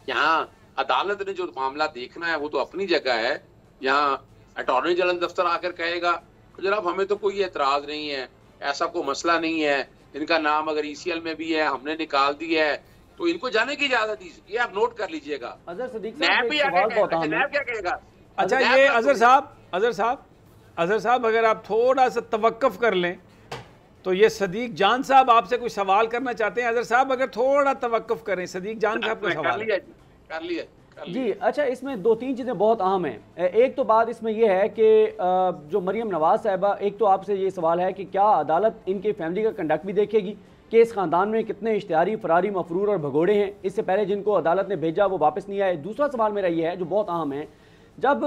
यहाँ अदालत ने जो मामला देखना है वो तो अपनी जगह है, यहाँ अटॉर्नी जनरल दफ्तर आकर कहेगा जनाब हमें तो कोई एतराज नहीं है, ऐसा कोई मसला नहीं है, इनका नाम अगर ईसीएल में भी है हमने निकाल दिया है तो इनको जाने की इजाजत दीजिए। ये आप नोट कर लीजिएगा। नैब भी नैब क्या कहेगा? अच्छा ये अजहर साहब अगर आप थोड़ा सा तवक्कुफ कर लें तो ये सदीक जान साहब आपसे कुछ सवाल करना चाहते हैं। अजहर साहब अगर थोड़ा तवक्कुफ करें, सदीक जान साहब का सवाल कर लिया जी। अच्छा, इसमें दो तीन चीज़ें बहुत अहम हैं। एक तो बात इसमें यह है कि जो मरियम नवाज साहिबा, एक तो आपसे ये सवाल है कि क्या अदालत इनकी फैमिली का कंडक्ट भी देखेगी कि इस ख़ानदान में कितने इश्तिहारी, फरारी, मफरूर और भगोड़े हैं, इससे पहले जिनको अदालत ने भेजा वो वापस नहीं आए। दूसरा सवाल मेरा ये है जो बहुत अहम है, जब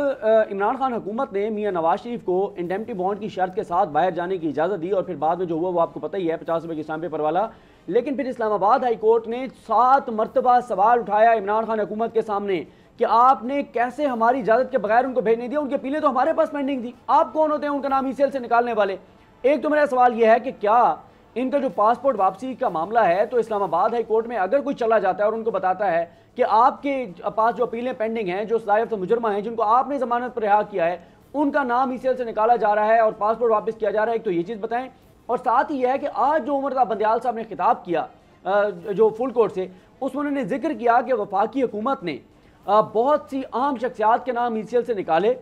इमरान खान हुकूमत ने मियां नवाज शरीफ को इंडेमनिटी बॉन्ड की शर्त के साथ बाहर जाने की इजाज़त दी और फिर बाद में जो हुआ वो आपको पता ही है, 50 रुपये की स्टैंप पेपर वाला, लेकिन फिर इस्लामाबाद हाई कोर्ट ने 7 मरतबा सवाल उठाया इमरान खान हुकूमत के सामने कि आपने कैसे हमारी इजाज़त के बगैर उनको भेजने दिया, उनकी अपीलें तो हमारे पास पेंडिंग थी, आप कौन होते हैं उनका नाम ईसीएल से निकालने वाले। एक तो मेरा सवाल यह है कि क्या इनका जो पासपोर्ट वापसी का मामला है तो इस्लामाबाद हाई कोर्ट में अगर कोई चला जाता है और उनको बताता है कि आपके पास जो अपीलें पेंडिंग हैं, जो सजायाफ्ता मुजरमा हैं जिनको आपने जमानत पर रिहा किया है, उनका नाम ईसीएल से निकाला जा रहा है और पासपोर्ट वापस किया जा रहा है, एक तो ये चीज़ बताएं। और साथ ही यह है कि आज जो उमर बंदियाल साहब ने खिताब किया जो फुल कोर्ट से, उसमें उन्होंने जिक्र किया कि वफाकी हुकूमत ने बहुत सी अहम शख्सियात के नाम ईसीएल से निकाले,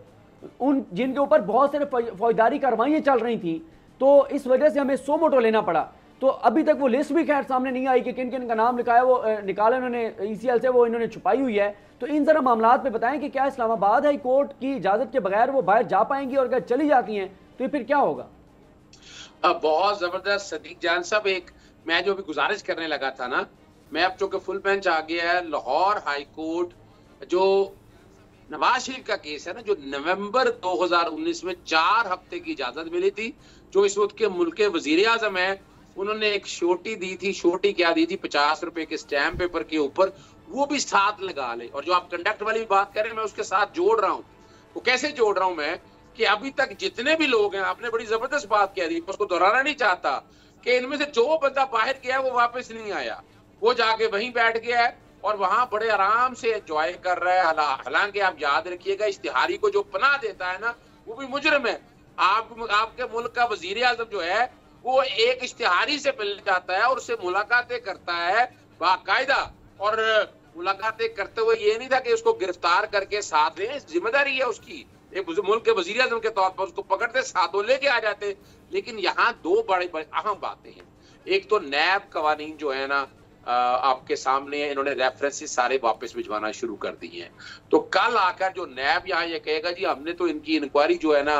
उन जिनके ऊपर बहुत सारे फौजदारी कार्रवाइयाँ चल रही थी, तो इस वजह से हमें सो मोटो लेना पड़ा। तो अभी तक वो लिस्ट भी खैर सामने नहीं आई कि किन किन का नाम लिखाया, वो निकाला इन्होंने ईसीएल से, वो इन्होंने छुपाई हुई है। तो इन जरा मामलात पे बताएं कि क्या इस्लामाबाद हाई कोर्ट की इजाज़त के बगैर वो बाहर जा पाएंगी, और अगर चली जाती हैं तो फिर क्या होगा? बहुत ज़बरदस्त सदीक जान साहब, एक मैं जो भी गुजारिश करने लगा था ना, मैं अब चूंकि फुल बेंच आ गया है, लाहौर हाई कोर्ट जो नवाज शरीफ का केस है ना, जो नवंबर 2019 में 4 हफ्ते की इजाजत मिली थी, जो इस वक्त के मुल्क के वजीर आजम है, उन्होंने एक शोटी दी थी। शोटी क्या दी थी? 50 रुपए के स्टैम्प पेपर के ऊपर, वो भी साथ लगा ले। और जो आप कंडक्ट वाली बात कर रहे हैं, मैं उसके साथ जोड़ रहा हूँ। वो कैसे जोड़ रहा हूं मैं कि अभी तक जितने भी लोग हैं, आपने बड़ी जबरदस्त बात कह दी, उसको दोहराना नहीं चाहता, कि इनमें से जो बंदा बाहर गया वो वापस नहीं आया, वो जाके वहीं बैठ गया है और वहां बड़े आराम से एंजॉय कर रहा है। हालांकि आप याद रखिएगा, इश्तिहारी को जो पनाह देता है ना, वो भी मुजरिम है। आपके मुल्क का वजीर आजम जो है, वो एक इश्तिहारी से मिल जाता है और उससे मुलाकातें करता है बाकायदा, और मुलाकातें करते हुए ये नहीं था कि उसको गिरफ्तार करके साथ ले, जिम्मेदारी है उसकी एक मुल्क के वजीर आजम के तौर पर, उसको पकड़ते साथों लेके आ जाते। लेकिन यहाँ दो बड़े अहम बातें हैं। एक तो नैब कवानीन जो है ना, आपके सामने इन्होंने रेफरेंसेस सारे वापस भिजवाना शुरू कर दिए हैं। तो कल आकर जो नैब यहाँ ये कहेगा जी हमने तो इनकी इंक्वायरी जो है ना,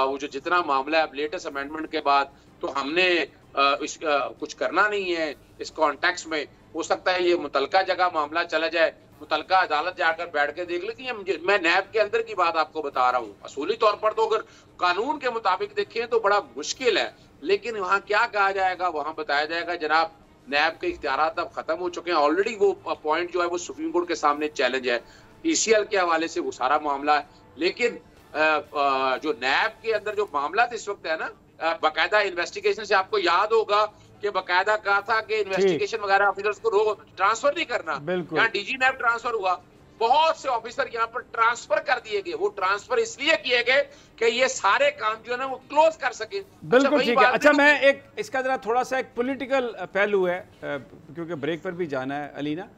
वो जो जितना मामला है लेटेस्ट अमेंडमेंट के बाद, तो हमने कुछ करना नहीं है इस कॉन्टेक्स्ट में। हो सकता है ये मुतलका जगह मामला चला जाए, मुतलका अदालत जाकर बैठ के देख लेकिन मैं नैब के अंदर की बात आपको बता रहा हूँ। असूली तौर पर तो अगर कानून के मुताबिक देखें तो बड़ा मुश्किल है, लेकिन वहाँ क्या कहा जाएगा, वहाँ बताया जाएगा जनाब नैब के इख्तियारात अब खत्म हो चुके हैं। ऑलरेडी वो पॉइंट जो है वो सुप्रीम कोर्ट के सामने चैलेंज है, ईसीएल के हवाले से वो सारा मामला है। लेकिन जो नैब के अंदर जो मामला इस वक्त है ना, बाकायदा इन्वेस्टिगेशन से आपको याद होगा कि बाकायदा कहा था कि इन्वेस्टिगेशन वगैरह ऑफिसर्स को ट्रांसफर नहीं करना। यहाँ डीजी नैब ट्रांसफर हुआ, बहुत से ऑफिसर यहाँ पर ट्रांसफर कर दिए गए। वो ट्रांसफर इसलिए किए गए कि ये सारे काम जो है ना वो क्लोज कर सके। बिल्कुल ठीक है। अच्छा, मैं एक इसका जरा थोड़ा सा एक पॉलिटिकल पहलू है, क्योंकि ब्रेक पर भी जाना है अलीना।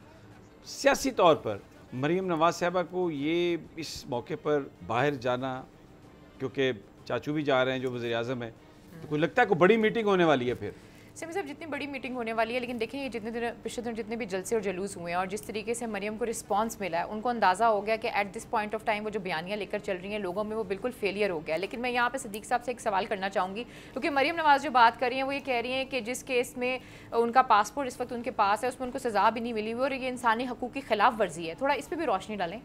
सियासी तौर पर मरीम नवाज साहबा को ये इस मौके पर बाहर जाना, क्योंकि चाचू भी जा रहे हैं जो वज़ीर आज़म है, तो कोई लगता है कोई बड़ी मीटिंग होने वाली है फिर? सिमी साहब, जितनी बड़ी मीटिंग होने वाली है, लेकिन देखें ये जितने दिन पिछले दिन जितने भी जलसे और जलूस हुए हैं और जिस तरीके से मरियम को रिस्पांस मिला है, उनको अंदाज़ा हो गया कि eight this point of time वो जो बयानियाँ लेकर चल रही हैं लोगों में वो बिल्कुल फेलियर हो गया। लेकिन मैं यहाँ पे सदीक साहब से एक सवाल करना चाहूँगी, क्योंकि मरियम नवाज़ जो बात कर रही हैं वो ये कह रही हैं कि जिस केस में उनका पासपोर्ट इस वक्त उनके पास है उसमें उनको सज़ा भी नहीं मिली हुई और ये इंसानी हकूक़ की खिलाफ वर्जी है। थोड़ा इस पर भी रोशनी डालें।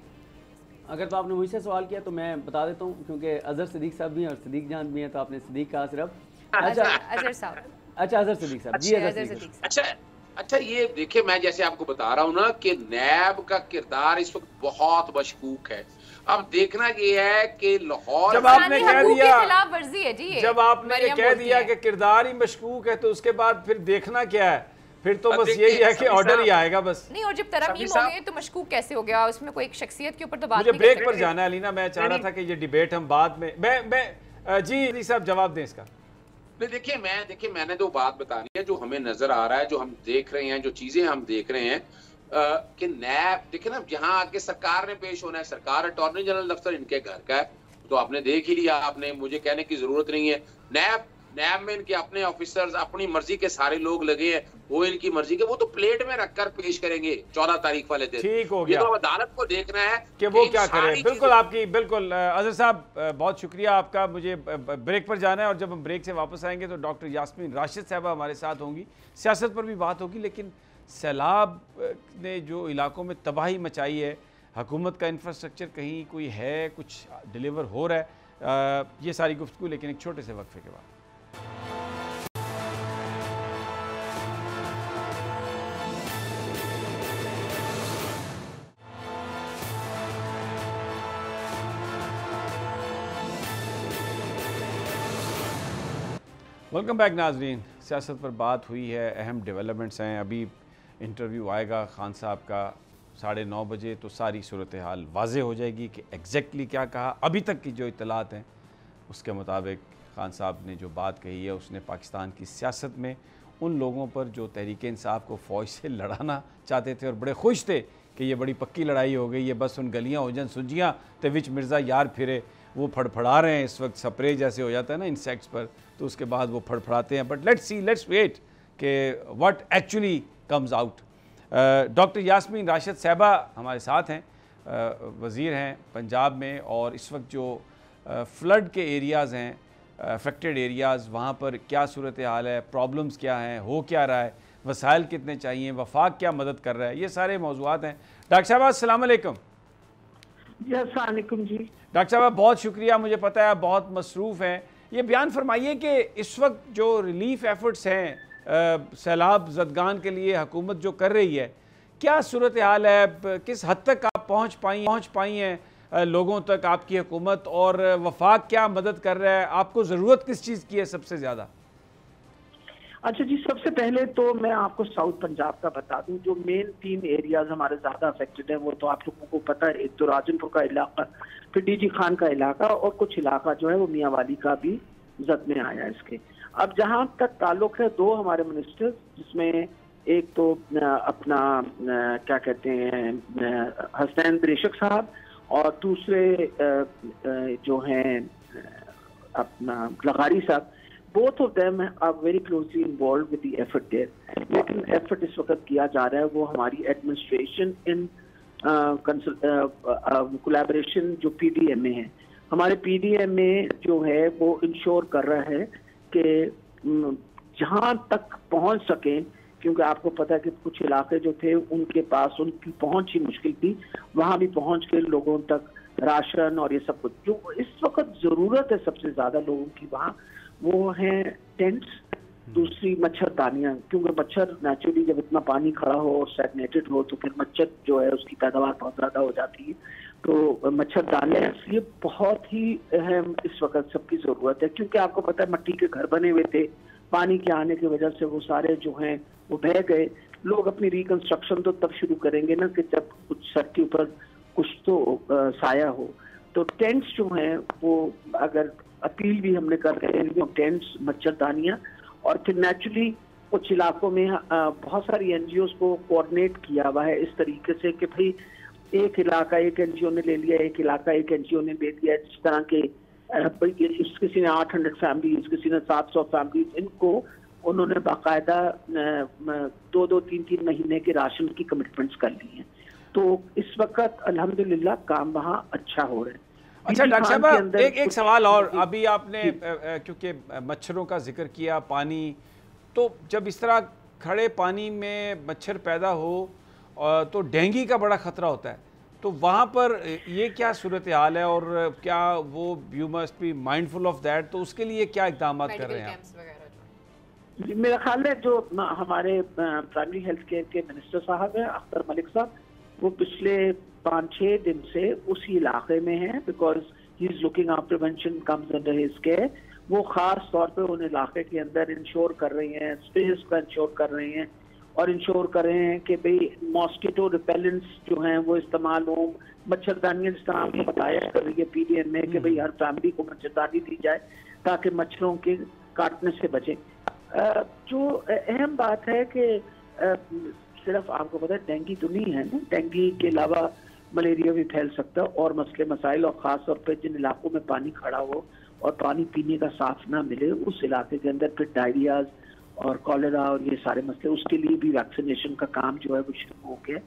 अगर तो आपने मुझसे सवाल किया तो मैं बता देता हूँ, क्योंकि अजहर सिद्दीक साहब भी हैं और सिद्दीक जान भी हैं, तो आपने सिद्दीक कहा सिर्फ। अजहर साहब, अच्छा अजहर सिद्दीक साहब जी, अजहर सिद्दीक साहब। अच्छा ये देखिए, मैं जैसे आपको बता रहा हूँ ना कि नैब का किरदार इस वक्त बहुत मशकूक है। अब देखना ये है कि लाहौर, जब आपने कह दिया खिलाफ वर्जी है जी, जब आपने कह दिया कि किरदार ही मशकूक है, तो उसके बाद फिर देखना क्या है? फिर तो बस यही है कि ऑर्डर ही आएगा बस। नहीं, और जब तरमीम हो गई तो मशकूक कैसे हो गया? उसमें कोई एक शख्सियत के ऊपर तो बात मुझे ब्रेक पर जाना है अलीना, मैं चाह रहा था कि ये डिबेट हम बाद में मैं जी साहब जवाब दें इसका। देखिए मैंने तो बात बतानी है जो हमें नजर आ रहा है, जो हम देख रहे हैं, जो चीजें हम देख रहे हैं कि नैब, देखिए ना, जहां आके सरकार ने पेश होना है, सरकार अटॉर्नी जनरल दफ्तर इनके घर का है, तो आपने देख ही लिया, आपने मुझे कहने की जरूरत नहीं है। नैब में इनके अपने ऑफिसर्स, अपनी मर्जी के सारे लोग लगे हैं, वो इनकी मर्जी के, वो तो प्लेट में रखकर पेश करेंगे 14 तारीख वाले दिन। ठीक हो गया, ये तो अदालत को देखना है कि वो क्या करे। बिल्कुल आपकी बिल्कुल अजहर साहब, बहुत शुक्रिया आपका। मुझे ब्रेक पर जाना है और जब हम ब्रेक से वापस आएंगे तो डॉक्टर यास्मीन राशिद साहबा हमारे साथ होंगी, सियासत पर भी बात होगी। लेकिन सैलाब ने जो इलाकों में तबाही मचाई है, हुकूमत का इंफ्रास्ट्रक्चर कहीं कोई है, कुछ डिलीवर हो रहा है, ये सारी गुफ्तगू लेकिन एक छोटे से वक्फे के बाद। वेलकम बैक नाजरीन। सियासत पर बात हुई है, अहम डेवलपमेंट्स हैं। अभी इंटरव्यू आएगा खान साहब का 9:30 बजे, तो सारी सूरत हाल वाज़े हो जाएगी कि एग्जैक्टली क्या कहा। अभी तक की जो इतलात हैं उसके मुताबिक खान साहब ने जो बात कही है, उसने पाकिस्तान की सियासत में उन लोगों पर जो तहरीक इंसाफ को फ़ौज से लड़ाना चाहते थे और बड़े खुश थे कि ये बड़ी पक्की लड़ाई हो गई है, बस उन गलियाँ हो जान सुजियाँ तो विच मिर्ज़ा यार फिरे, वो फड़फड़ा रहे हैं इस वक्त, स्प्रे जैसे हो जाता है ना इंसेक्ट्स पर, तो उसके बाद वो फड़फड़ाते हैं। बट लेट्स वेट कि what actually comes out. Doctor Yasmeen Rashid साहबा हमारे साथ हैं, वज़ीर हैं पंजाब में, और इस वक्त जो फ्लड के एरियाज़ हैं, अफेक्टेड एरियाज़, वहाँ पर क्या सूरत हाल है, प्रॉब्लम्स क्या हैं, हो क्या रहा है, वसाइल कितने चाहिए, वफाक क्या मदद कर रहा है, ये सारे मौज़ूआत हैं। डॉक्टर साहब अस्सलाम वालेकुम। जी डॉक्टर साहब बहुत शुक्रिया, मुझे पता है आप बहुत मसरूफ़ हैं। ये बयान फरमाइए कि इस वक्त जो रिलीफ एफर्ट्स हैं सैलाब ज़दगान के लिए हुकूमत जो कर रही है, क्या सूरत हाल है, किस हद तक आप पहुँच पाई हैं लोगों तक आपकी हुकूमत, और वफाक क्या मदद कर रहा है, आपको ज़रूरत किस चीज़ की है सबसे ज़्यादा? अच्छा जी, सबसे पहले तो मैं आपको साउथ पंजाब का बता दूं, जो मेन 3 एरियाज हमारे ज्यादा अफेक्टेड है वो तो आप लोगों को पता है। एक तो राजनपुर का इलाका, फिर डीजी खान का इलाका, और कुछ इलाका जो है वो मियाँ वाली का भी जद में आया इसके। अब जहां तक ताल्लुक है, 2 हमारे मिनिस्टर्स, जिसमें एक तो अपना क्या कहते हैं हसनैन दरेशक साहब, और दूसरे जो हैं अपना लगारी साहब, both of them are very closely involved with the effort there. लेकिन effort इस वक्त किया जा रहा है वो हमारी administration in collaboration जो PDMA है, हमारे PDMA जो है वो इंश्योर कर रहा है कि जहाँ तक पहुँच सके, क्योंकि आपको पता है कि कुछ इलाके जो थे उनके पास उनकी पहुँच ही मुश्किल थी, वहाँ भी पहुँच के लोगों तक राशन और ये सब कुछ जो इस वक्त ज़रूरत है सबसे ज़्यादा लोगों की वहाँ, वो हैं टेंट्स, दूसरी मच्छरदानियाँ, क्योंकि मच्छर नेचुरली जब इतना पानी खड़ा हो और स्टैग्नेटेड हो तो फिर मच्छर जो है उसकी पैदावार बहुत ज़्यादा हो जाती है, तो मच्छरदानियाँ ये बहुत ही अहम इस वक्त सबकी ज़रूरत है। क्योंकि आपको पता है मिट्टी के घर बने हुए थे, पानी के आने की वजह से वो सारे जो हैं वो बह गए। लोग अपनी रिकन्स्ट्रक्शन तो तब शुरू करेंगे ना कि जब कुछ सर के ऊपर कुछ तो साया हो। तो टेंट्स जो हैं वो अगर अपील भी हमने कर रहे हैं, टेंट्स, मच्छरदानियाँ, और फिर नेचुरली कुछ इलाकों में बहुत सारी एनजीओ को कोऑर्डिनेट किया हुआ है इस तरीके से कि भाई एक इलाका एक एनजीओ ने ले लिया, एक इलाका एक एनजीओ ने ले लिया, जिस तरह के किसी ने 800 फैमिलीज, किसी ने 700 फैमिलीज, इनको उन्होंने बाकायदा 2-2, 3-3 महीने के राशन की कमिटमेंट्स कर ली हैं। तो इस वक्त अल्हम्दुलिल्लाह काम वहाँ अच्छा हो रहा है। अच्छा डॉक्टर साहब, एक सवाल और, अभी आपने क्योंकि मच्छरों का जिक्र किया, पानी, तो जब इस तरह खड़े पानी में मच्छर पैदा हो तो डेंगू का बड़ा ख़तरा होता है, तो वहाँ पर ये क्या सूरत हाल है और क्या वो you must be mindful of that, तो उसके लिए क्या इक़दाम कर रहे हैं आप? मेरा ख्याल है जो हमारे प्राइमरी हेल्थ केयर के मिनिस्टर साहब हैं अख्तर मलिक साहब, वो पिछले 5-6 दिन से उसी इलाके में हैं, because he is looking after prevention comes under his care. वो खास तौर पे उन इलाके के अंदर इंश्योर कर रही हैं, स्पेस का इंश्योर कर रही हैं और इंश्योर कर रहे हैं कि भाई मॉस्किटो रिपेलेंट्स जो हैं वो इस्तेमाल हो, मच्छरदानियाँ जिस तरह आपने बताया कर रही है पीडीएम में कि भाई हर फैमिली को मच्छरदानी दी जाए ताकि मच्छरों के काटने से बचे। जो अहम बात है कि सिर्फ आपको पता है डेंगू तो नहीं है ना, डेंगू के अलावा मलेरिया भी फैल सकता है और मसले मसाइल, और ख़ास तौर पर जिन इलाकों में पानी खड़ा हो और पानी पीने का साफ ना मिले उस इलाके के अंदर फिर डायरियाज और कॉलेरा और ये सारे मसले, उसके लिए भी वैक्सीनेशन का काम जो है वो शुरू हो गया।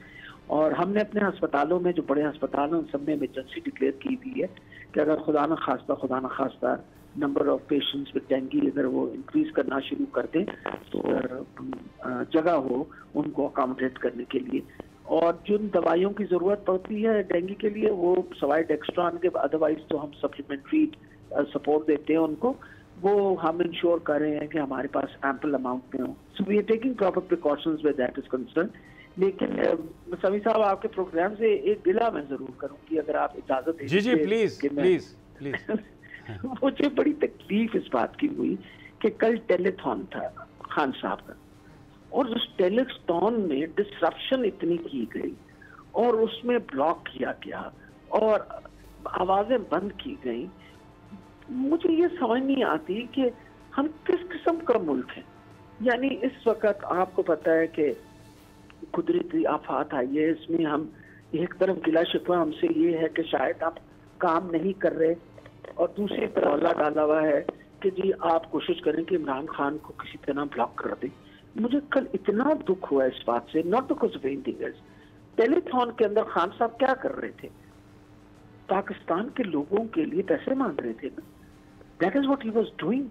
और हमने अपने अस्पतालों में, जो बड़े अस्पताल हैं उन सब में इमरजेंसी डिक्लेयर की हुई है कि अगर खुदा न खास्ता number of patients with dengue अगर वो इंक्रीज करना शुरू कर दें तो जगह हो उनको अकोमोडेट करने के लिए। और जिन दवाइयों की ज़रूरत पड़ती है डेंगू के लिए वो सवाई डेक्स्ट्रॉन के, अदरवाइज तो हम सप्लीमेंट्री सपोर्ट देते हैं उनको, वो हम इंश्योर कर रहे हैं कि हमारे पास एम्पल अमाउंट में हो। So we are taking proper precautions with that is concern. लेकिन समी साहब, आपके प्रोग्राम से एक गिला मैं जरूर करूँगी अगर आप इजाजत दें। जी प्लीज। मुझे बड़ी तकलीफ इस बात की हुई कि कल टेलीथॉन था खान साहब का, और उस टेलीथॉन में डिस्ट्रप्शन इतनी की गई और उसमें ब्लॉक किया गया और आवाजें बंद की गई। मुझे ये समझ नहीं आती कि हम किस किस्म का मुल्क है। यानी इस वक्त आपको पता है कि कुदरती आफात आई है, इसमें हम एक तरफ गिला शिकवा हमसे ये है कि शायद आप काम नहीं कर रहे, और दूसरी तरफ अल्लाह डाला हुआ है कि जी आप कोशिश करें कि इमरान खान को किसी तरह ब्लॉक कर दें। मुझे कल इतना दुख हुआ इस बात से, not because of anything else. Telethon के अंदर खान साहब क्या कर रहे थे? पाकिस्तान के लोगों के लिए पैसे मांग रहे थे ना। That is what he was doing.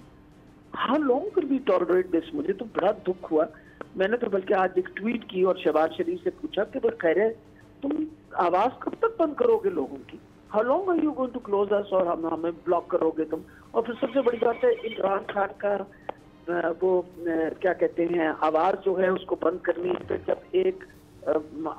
How long will we tolerate this? मुझे तो बड़ा दुख हुआ। मैंने तो बल्कि आज एक ट्वीट की और शहबाज शरीफ से पूछा कि भाई खैर है, तुम आवाज कब तक बंद करोगे लोगों की? How long are you going to close us, और हमें ब्लॉक करोगे तुम? और फिर सबसे बड़ी बात है इमरान खान का वो क्या कहते हैं आवाज जो है उसको बंद करनी है। जब एक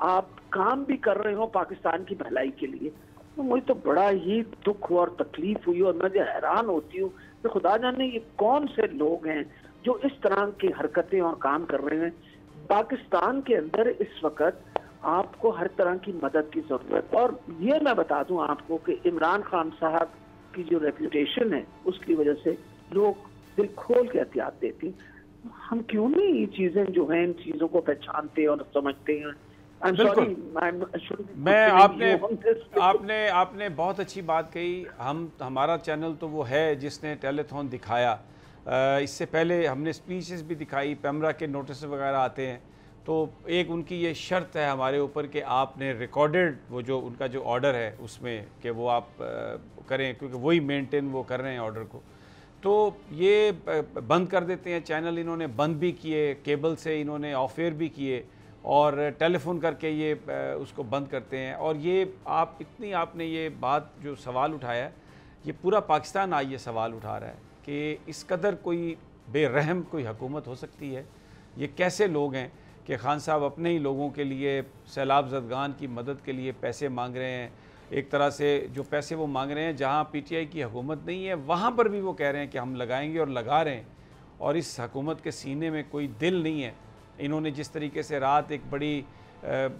आप काम भी कर रहे हो पाकिस्तान की भलाई के लिए, तो मुझे तो बड़ा ही दुख हुआ और तकलीफ हुई, और मैं हैरान होती हूँ कि खुदा जाने ये कौन से लोग हैं जो इस तरह की हरकतें और काम कर रहे हैं। पाकिस्तान के अंदर इस वक्त आपको हर तरह की मदद की जरूरत। और ये मैं बता दूं आपको कि इमरान खान साहब की जो रेपुटेशन है उसकी वजह से लोग दिल खोल के एहतियात देते हैं। हम क्यों नहीं ये चीजें जो हैं इन चीजों को पहचानते और समझते हैं? मैं आपने बहुत अच्छी बात कही। हमारा चैनल तो वो है जिसने टेलीथॉन दिखाया। इससे पहले हमने स्पीचेस भी दिखाई, पैमरा के नोटिस वगैरह आते हैं, तो एक उनकी ये शर्त है हमारे ऊपर कि आपने रिकॉर्डेड वो जो उनका जो ऑर्डर है उसमें कि वो आप करें, क्योंकि वही मेंटेन वो कर रहे हैं ऑर्डर को। तो ये बंद कर देते हैं चैनल, इन्होंने बंद भी किए, केबल से इन्होंने ऑफ एयर भी किए और टेलीफोन करके ये उसको बंद करते हैं। और ये आपने ये बात जो सवाल उठाया, ये पूरा पाकिस्तान आज ये सवाल उठा रहा है कि इस कदर कोई बेरहम कोई हुकूमत हो सकती है? ये कैसे लोग हैं कि खान साहब अपने ही लोगों के लिए, सैलाब ज़दगान की मदद के लिए पैसे मांग रहे हैं। एक तरह से जो पैसे वो मांग रहे हैं, जहाँ पीटीआई की हुकूमत नहीं है वहाँ पर भी वो कह रहे हैं कि हम लगाएंगे और लगा रहे हैं। और इस हुकूमत के सीने में कोई दिल नहीं है। इन्होंने जिस तरीके से रात एक बड़ी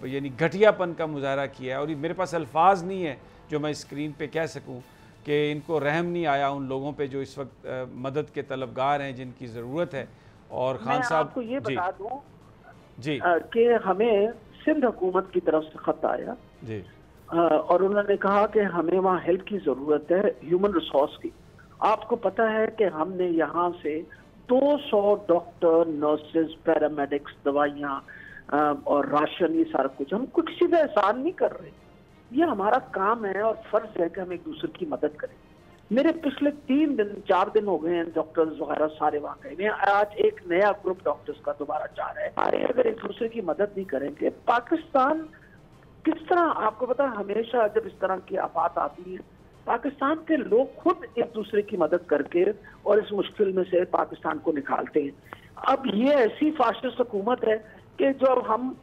यानी घटियापन का मुजाहरा किया है, और मेरे पास अल्फाज नहीं है जो मैं स्क्रीन पे कह सकूं कि इनको रहम नहीं आया उन लोगों पे जो इस वक्त मदद के तलबगार हैं, जिनकी ज़रूरत है। और खान साहब आपको ये बता दूं जी कि हमें सिंध हुकूमत की तरफ से खत आया जी, और उन्होंने कहा कि हमें वहाँ हेल्प की ज़रूरत है, ह्यूमन रिसोर्स की। आपको पता है कि हमने यहाँ से 200 डॉक्टर, नर्सेज, पैरामेडिक्स, दवाइयाँ और राशन, ये सारा कुछ हम किसी का एहसान नहीं कर रहे। ये हमारा काम है और फर्ज है कि हम एक दूसरे की मदद करें। मेरे पिछले 4 दिन हो गए हैं, डॉक्टर्स वगैरह सारे वहाँ गए। आज एक नया ग्रुप डॉक्टर्स का दोबारा जा रहा है। अरे अगर एक दूसरे की मदद नहीं करेंगे, पाकिस्तान किस तरह, आपको पता है हमेशा जब इस तरह की आफत आती है पाकिस्तान के लोग खुद एक दूसरे की मदद करके और इस मुश्किल में से पाकिस्तान को निकालते हैं। अब ये ऐसी फाशिस्ट हुकूमत है कि जो हम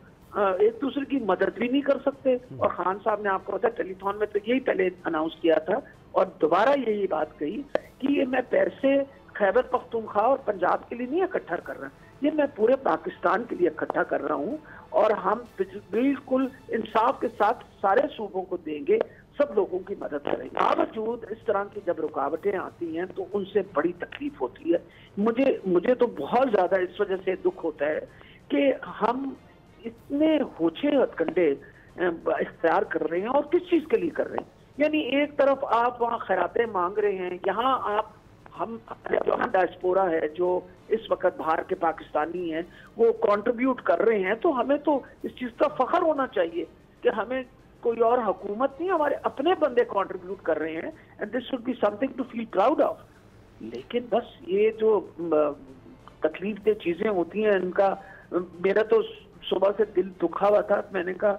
एक दूसरे की मदद भी नहीं कर सकते। और खान साहब ने आपको पता टेलीथॉन में तो यही पहले अनाउंस किया था और दोबारा यही बात कही कि ये मैं पैसे खैबर पख्तूनख्वा और पंजाब के लिए नहीं इकट्ठा कर रहा, ये मैं पूरे पाकिस्तान के लिए इकट्ठा कर रहा हूँ और हम बिल्कुल इंसाफ के साथ सारे सूबों को देंगे, सब लोगों की मदद करेंगे। बावजूद इस तरह की जब रुकावटें आती हैं तो उनसे बड़ी तकलीफ होती है। मुझे तो बहुत ज्यादा इस वजह से दुख होता है कि हम इतने होछे हथकंडे इख्तियार कर रहे हैं और किस चीज के लिए कर रहे हैं। यानी एक तरफ आप वहाँ खैरातें मांग रहे हैं, यहाँ आप हम डायस्पोरा है जो इस वक्त बाहर के पाकिस्तानी हैं वो कंट्रीब्यूट कर रहे हैं, तो हमें तो इस चीज का फख्र होना चाहिए कि हमें कोई और हुकूमत नहीं, हमारे अपने बंदे कंट्रीब्यूट कर रहे हैं and this should be something to feel proud of. लेकिन बस ये जो तकलीफ दे चीजें होती हैं इनका, मेरा तो सुबह से दिल दुखा हुआ था। मैंने कहा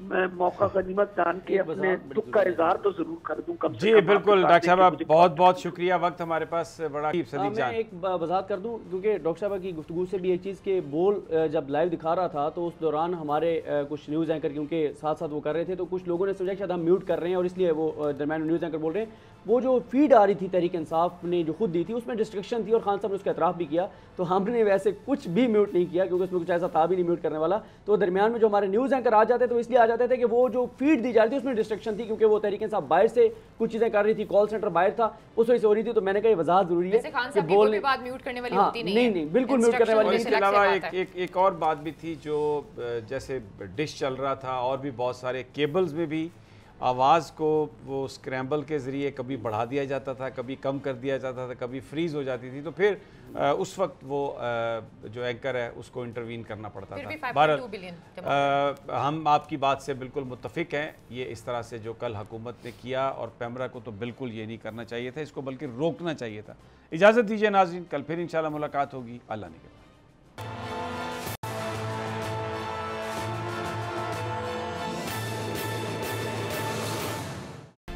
मैं मौका गनीमत जान के अपने दुख का इजहार तो जरूर कर दूं। कम जी बिल्कुल डॉक्टर साहब, बहुत बहुत शुक्रिया। वक्त हमारे पास बड़ा मैं एक वजाहत कर दूं क्योंकि डॉक्टर साहब की गुफ्तगू से भी एक चीज़ के बोल जब लाइव दिखा रहा था तो उस दौरान हमारे कुछ न्यूज़ एंकर क्योंकि साथ साथ वो कर रहे थे तो कुछ लोगों ने सोचा शायद हम म्यूट कर रहे हैं और इसलिए वो दरम्यान न्यूज़ एंकर बोल रहे हैं। वो जो फीड आ रही थी तहरीक इंसाफ ने जो खुद दी थी उसमें डिस्ट्रक्शन थी और खान साहब ने उसका एतराफ़ भी किया, तो हमने वैसे कुछ भी म्यूट नहीं किया क्योंकि उसमें कुछ ऐसा था भी नहीं म्यूट करने वाला। तो दरमियान में जो हमारे न्यूज़ एंकर आ जाते तो इसलिए आ जाते थे कि वो जो फीड दी जा रही थी उसमें डिस्ट्रक्शन थी क्योंकि वो तहरीक इंसाफ बाहर से कुछ चीज़ें कर रही थी, कॉल सेंटर बाहर था, उस वजह से हो रही थी। तो मैंने कहा ये वजाहत जरूरी है कि बोलने बात म्यूट करने वाली होती नहीं बिल्कुल म्यूट करने वाली। इसके अलावा एक और बात भी थी जो जैसे डिश चल रहा था और भी बहुत सारे केबल्स में भी आवाज़ को वो स्क्रैम्बल के ज़रिए कभी बढ़ा दिया जाता था, कभी कम कर दिया जाता था, कभी फ्रीज़ हो जाती थी, तो फिर उस वक्त वो जो एंकर है उसको इंटरवीन करना पड़ता था। बहरहाल हम आपकी बात से बिल्कुल मुत्तफिक हैं। ये इस तरह से जो कल हुकूमत ने किया और पैमरा को तो बिल्कुल ये नहीं करना चाहिए था, इसको बल्कि रोकना चाहिए था। इजाज़त दीजिए नाज़रीन, कल फिर इंशाल्लाह मुलाकात होगी। अल्लाह ने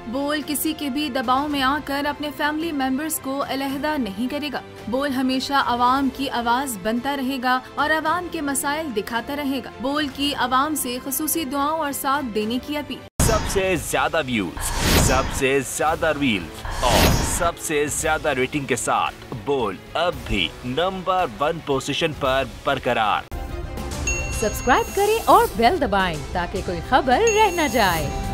बोल किसी के भी दबाव में आकर अपने फैमिली मेंबर्स को अलहदा नहीं करेगा। बोल हमेशा आवाम की आवाज बनता रहेगा और आवाम के मसाइल दिखाता रहेगा। बोल की आवाम से खुसूसी दुआओं और साथ देने की अपील। सबसे ज्यादा व्यूज, सबसे ज्यादा रील्स और सबसे ज्यादा रेटिंग के साथ बोल अब भी नंबर 1 पोजीशन पर बरकरार। सब्सक्राइब करें और बेल दबाएं ताकि कोई खबर रह न जाए।